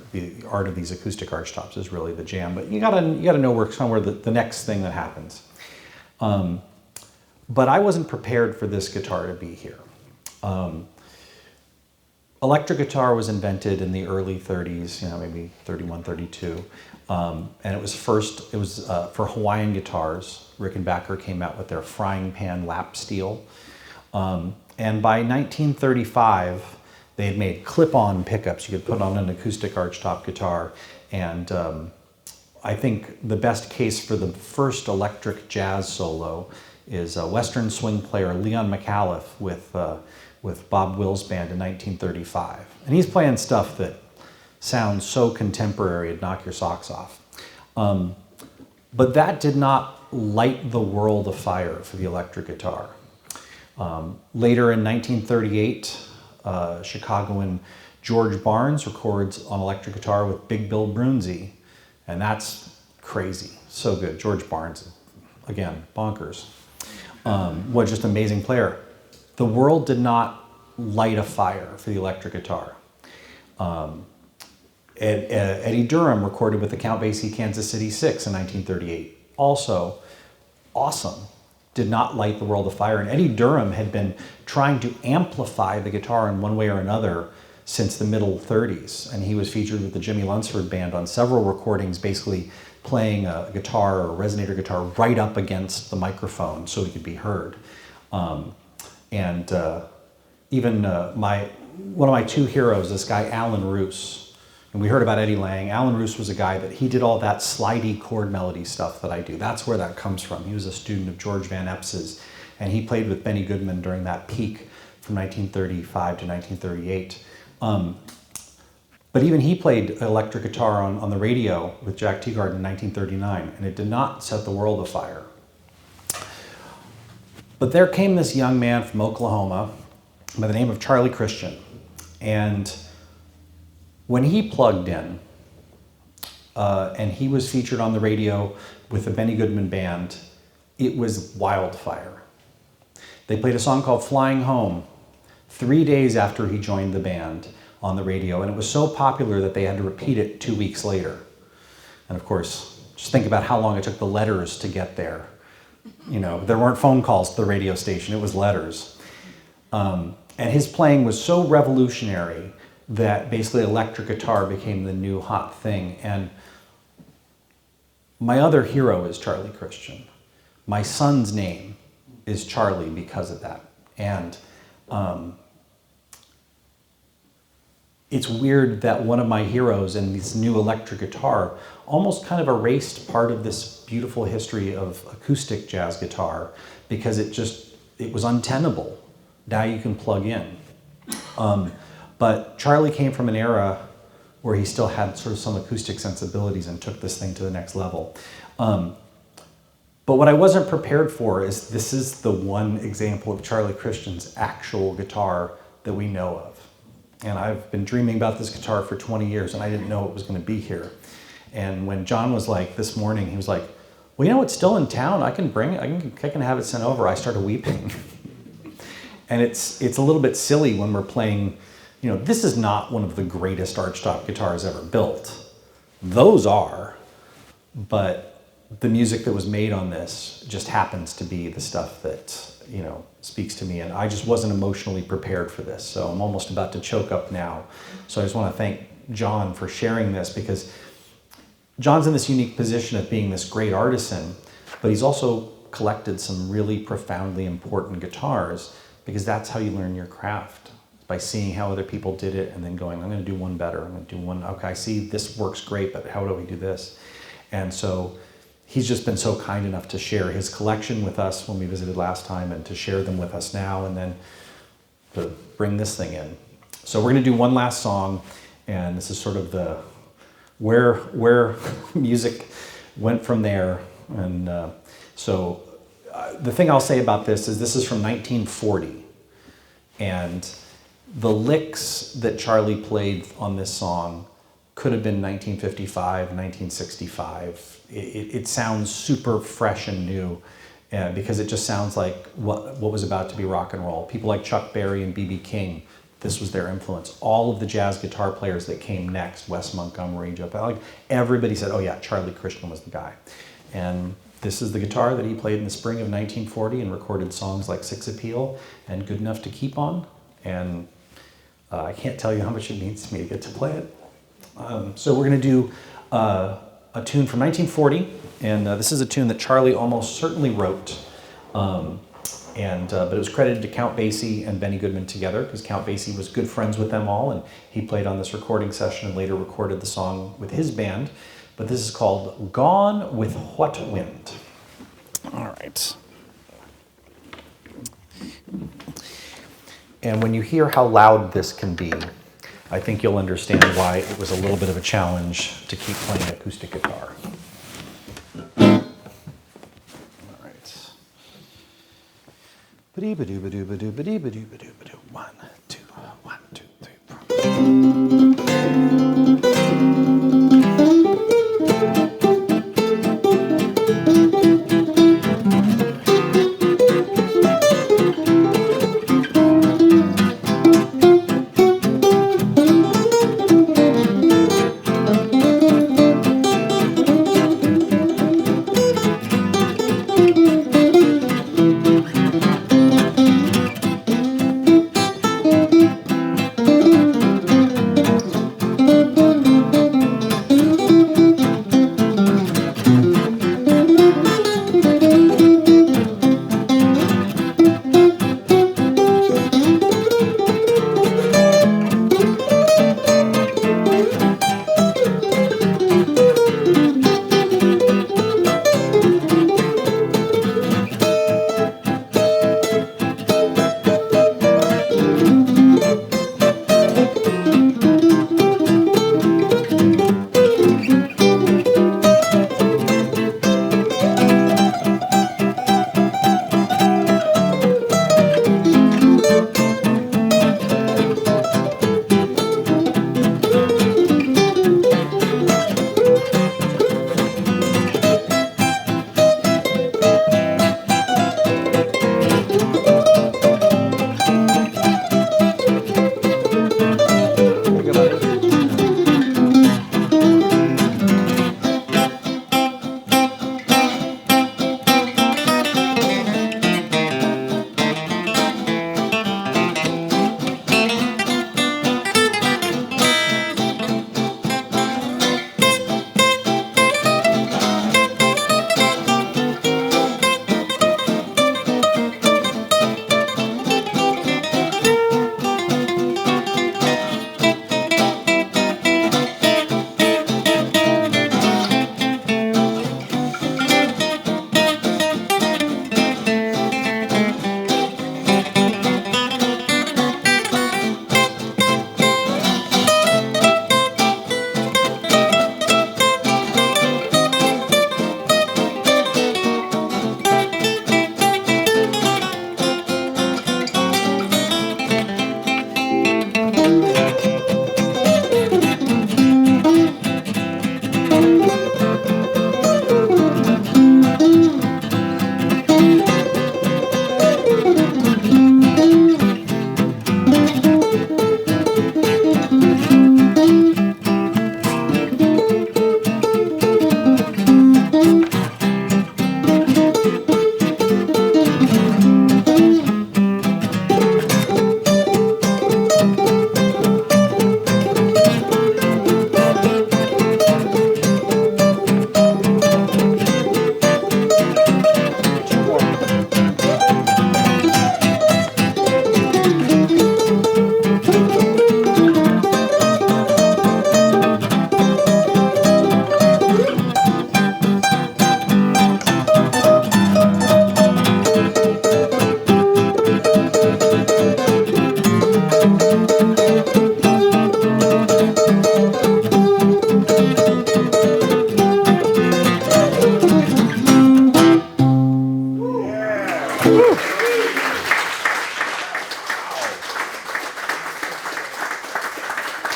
S3: of these acoustic archtops is really the jam. But you gotta know where somewhere the next thing that happens. But I wasn't prepared for this guitar to be here. Electric guitar was invented in the early 30s, you know, maybe 31, 32. And it was for Hawaiian guitars. Rickenbacker came out with their frying pan lap steel. And by 1935, they had made clip-on pickups you could put on an acoustic archtop guitar. And I think the best case for the first electric jazz solo is a Western swing player, Leon McAuliffe, with Bob Will's band in 1935. And he's playing stuff that sounds so contemporary it'd knock your socks off. But that did not light the world afire for the electric guitar. Later in 1938, Chicagoan George Barnes records on electric guitar with Big Bill Brunzi, and that's crazy, so good. George Barnes, again, bonkers. What just amazing player. The world did not light a fire for the electric guitar. Eddie Durham recorded with the Count Basie Kansas City 6 in 1938. Also awesome. Did not light the world afire. And Eddie Durham had been trying to amplify the guitar in one way or another since the middle 30s. And he was featured with the Jimmy Lunsford Band on several recordings, basically playing a guitar or a resonator guitar right up against the microphone so he could be heard. Even one of my two heroes, this guy Allan Reuss, and we heard about Eddie Lang. Allan Reuss was a guy that he did all that slidey chord melody stuff that I do. That's where that comes from. He was a student of George Van Eps's, and he played with Benny Goodman during that peak from 1935 to 1938. But even he played electric guitar on the radio with Jack Teagarden in 1939, and it did not set the world afire. But there came this young man from Oklahoma by the name of Charlie Christian, and when he plugged in, and he was featured on the radio with the Benny Goodman Band, it was wildfire. They played a song called Flying Home 3 days after he joined the band on the radio, and it was so popular that they had to repeat it 2 weeks later. And of course, just think about how long it took the letters to get there. You know, there weren't phone calls to the radio station, it was letters. And his playing was so revolutionary that basically electric guitar became the new hot thing. And my other hero is Charlie Christian. My son's name is Charlie because of that. And it's weird that one of my heroes in this new electric guitar almost kind of erased part of this beautiful history of acoustic jazz guitar because it was untenable. Now you can plug in. But Charlie came from an era where he still had sort of some acoustic sensibilities and took this thing to the next level. But what I wasn't prepared for is this is the one example of Charlie Christian's actual guitar that we know of. And I've been dreaming about this guitar for 20 years and I didn't know it was going to be here. And when John was like, this morning, he was like, well, you know, it's still in town. I can bring it. I can have it sent over. I started weeping. And it's a little bit silly when we're playing, you know, this is not one of the greatest archtop guitars ever built. Those are, but the music that was made on this just happens to be the stuff that, you know, speaks to me. And I just wasn't emotionally prepared for this. So I'm almost about to choke up now. So I just want to thank John for sharing this, because John's in this unique position of being this great artisan, but he's also collected some really profoundly important guitars, because that's how you learn your craft, by seeing how other people did it and then going, I'm going to do one better. I'm going to do one, okay, I see this works great, but how do we do this? And so he's just been so kind enough to share his collection with us when we visited last time, and to share them with us now, and then to bring this thing in. So we're going to do one last song, and this is sort of the where music went from there. And so the thing I'll say about this is from 1940, and the licks that Charlie played on this song could have been 1955, 1965. It sounds super fresh and new, because it just sounds like what was about to be rock and roll. People like Chuck Berry and B.B. King, this was their influence. All of the jazz guitar players that came next, Wes Montgomery, Joe Bell, like everybody said, oh yeah, Charlie Christian was the guy. And this is the guitar that he played in the spring of 1940 and recorded songs like Six Appeal and Good Enough to Keep On. And I can't tell you how much it means to me to get to play it. So we're going to do a tune from 1940, and this is a tune that Charlie almost certainly wrote, but it was credited to Count Basie and Benny Goodman together, because Count Basie was good friends with them all, and he played on this recording session and later recorded the song with his band. But this is called Gone with What Wind? All right. And when you hear how loud this can be, I think you'll understand why it was a little bit of a challenge to keep playing acoustic guitar. All right. Ba-dee-ba-doo-ba-doo-ba-doo-ba-doo-ba-doo-ba-doo. 1, 2, 1, 2, 3, 4.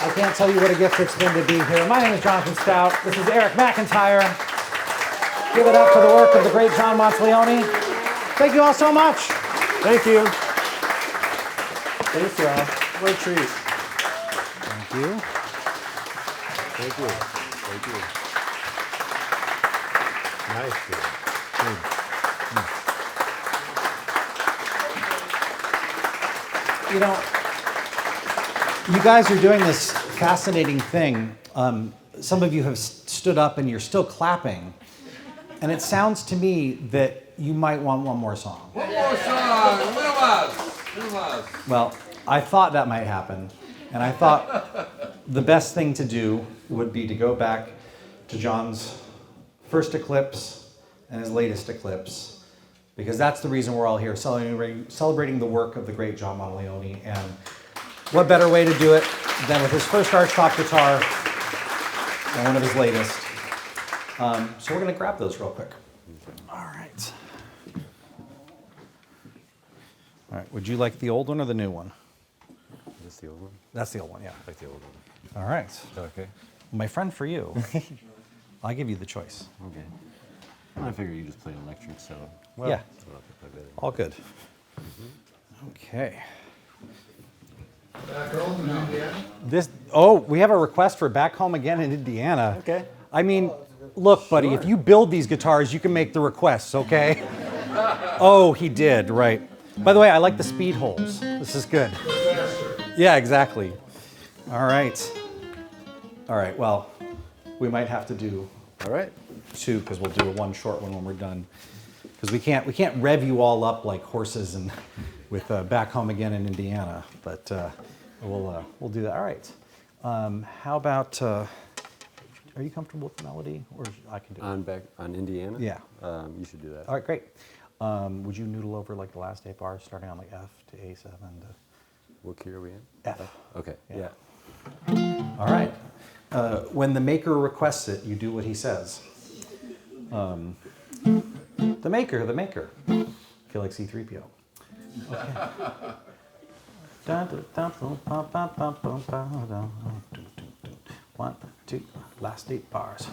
S3: I can't tell you what a gift it's been to be here. My name is Jonathan Stout. This is Erik McIntyre. Give it up for the work of the great John Monteleone. Thank you all so much.
S4: Thank you.
S3: Thanks, y'all.
S4: What a treat.
S3: Thank you.
S4: Thank you. Thank you. Nice.
S3: You know, you guys are doing this fascinating thing. Some of you have stood up and you're still clapping. And it sounds to me that you might want one more song.
S6: One more song. Vamos.
S3: Well, I thought that might happen. And I thought the best thing to do would be to go back to John's first eclipse and his latest eclipse, because that's the reason we're all here, celebrating the work of the great John Monteleone. And what better way to do it than with his first archtop guitar and one of his latest. So we're going to grab those real quick. All right. All right. Would you like the old one or the new one?
S4: Is this the old one?
S3: That's the old one, yeah.
S4: I like the old one.
S3: All right.
S4: Okay.
S3: My friend, for you, I'll give you the choice.
S4: Okay. I figure you just play electric, so.
S3: Yeah.
S4: That's what I'll play better.
S3: All good. Okay.
S2: Back home in Indiana?
S3: We have a request for Back Home Again in Indiana.
S4: Okay.
S3: I mean, look, buddy, if you build these guitars, you can make the requests, okay? Oh, he did, right. By the way, I like the speed holes. This is good. Yeah, exactly. All right. All right, well, we might have to do
S4: All right.
S3: two, because we'll do one short one when we're done. Because we can't rev you all up like horses and with Back Home Again in Indiana, but we'll do that. All right. How about? Are you comfortable with the melody, or I can do it?
S4: On Indiana?
S3: Yeah.
S4: You should do that.
S3: All right, great. Would you noodle over like the last 8 bars, starting on like F to A7 to
S4: What key are we in?
S3: F?
S4: Okay.
S3: Yeah.
S4: Yeah.
S3: All right. When the maker requests it, you do what he says. The maker. I feel like C-3PO. Okay. 1, 2, last 8 bars.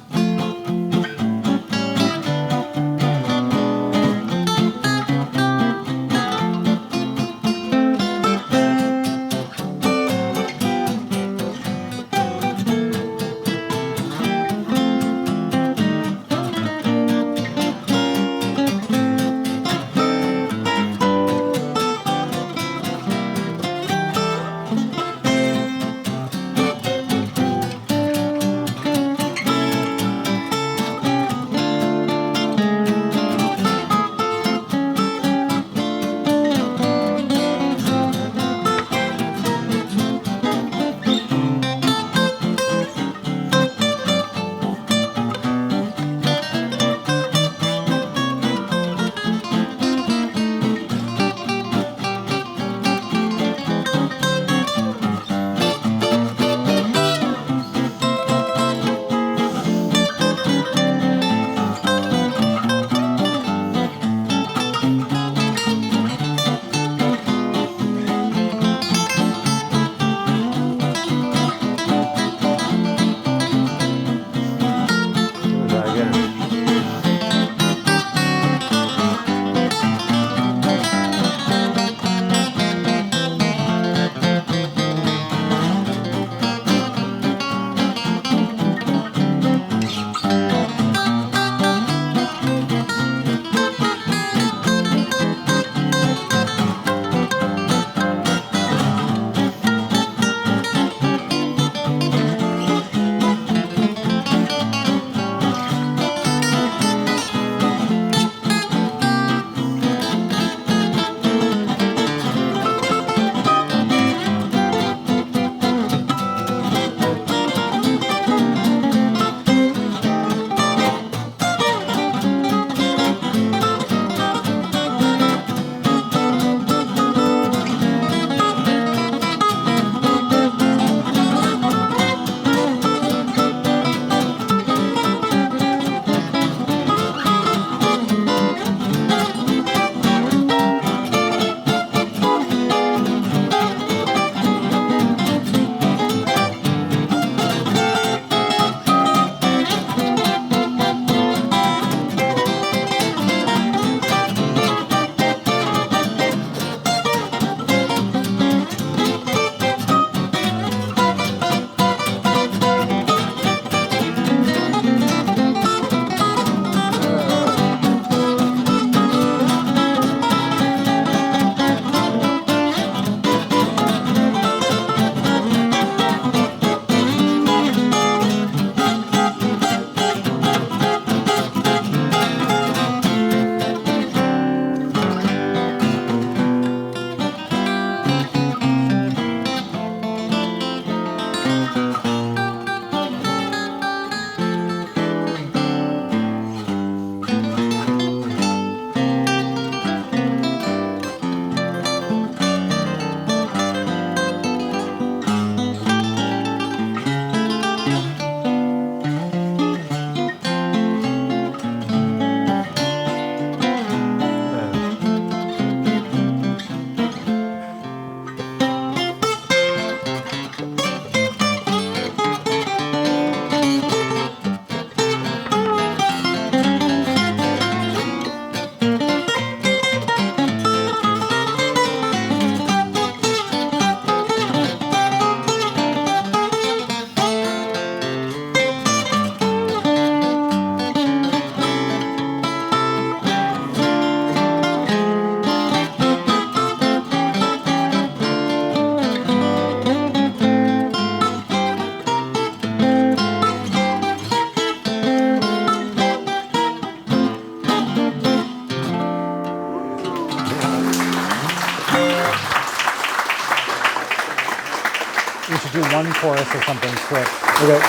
S3: We should do one chorus or something quick.
S4: Okay.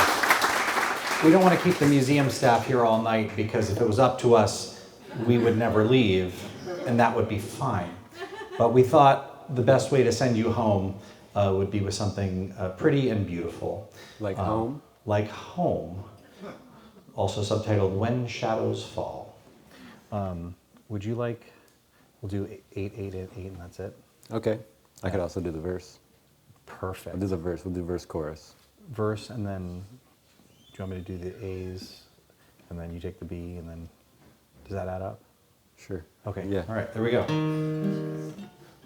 S3: We don't want to keep the museum staff here all night because if it was up to us, we would never leave, and that would be fine. But we thought the best way to send you home would be with something pretty and beautiful.
S4: Like home?
S3: Like home. Also subtitled When Shadows Fall. Would you like, we'll do 8, 8, 8, 8, and that's it.
S4: Okay. I could also do the verse.
S3: Perfect.
S4: I'll do the verse. We'll do verse chorus.
S3: Verse, and then do you want me to do the A's, and then you take the B, and then does that add up?
S4: Sure.
S3: Okay.
S4: Yeah.
S3: All right. There we go.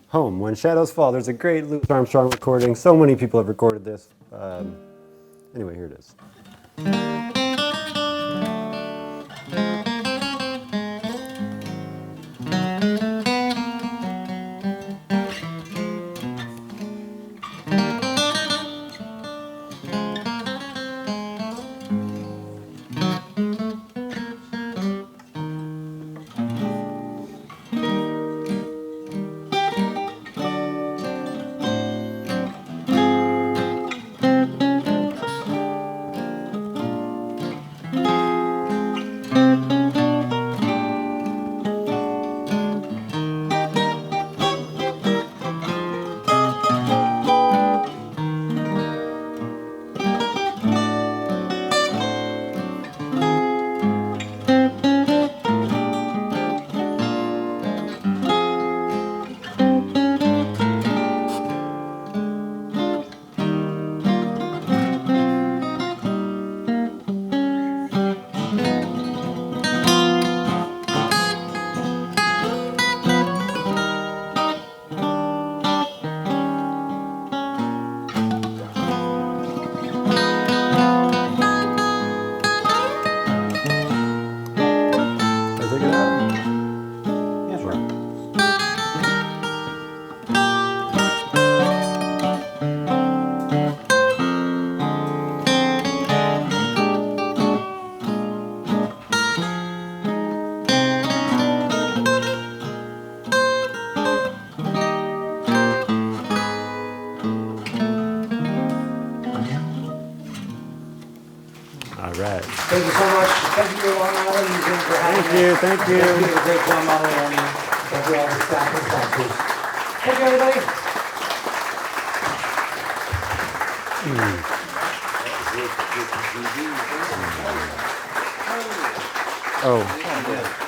S4: Home, When Shadows Fall. There's a great Louis Armstrong recording. So many people have recorded this. Anyway, here it is. right.
S3: Thank you so much. Thank you, Long Island Museum, for having
S4: Thank you,
S3: us.
S4: thank you.
S3: Thank you to the great John Monteleone. Thank you all the staff and sponsors. Thank you, everybody.
S4: Oh.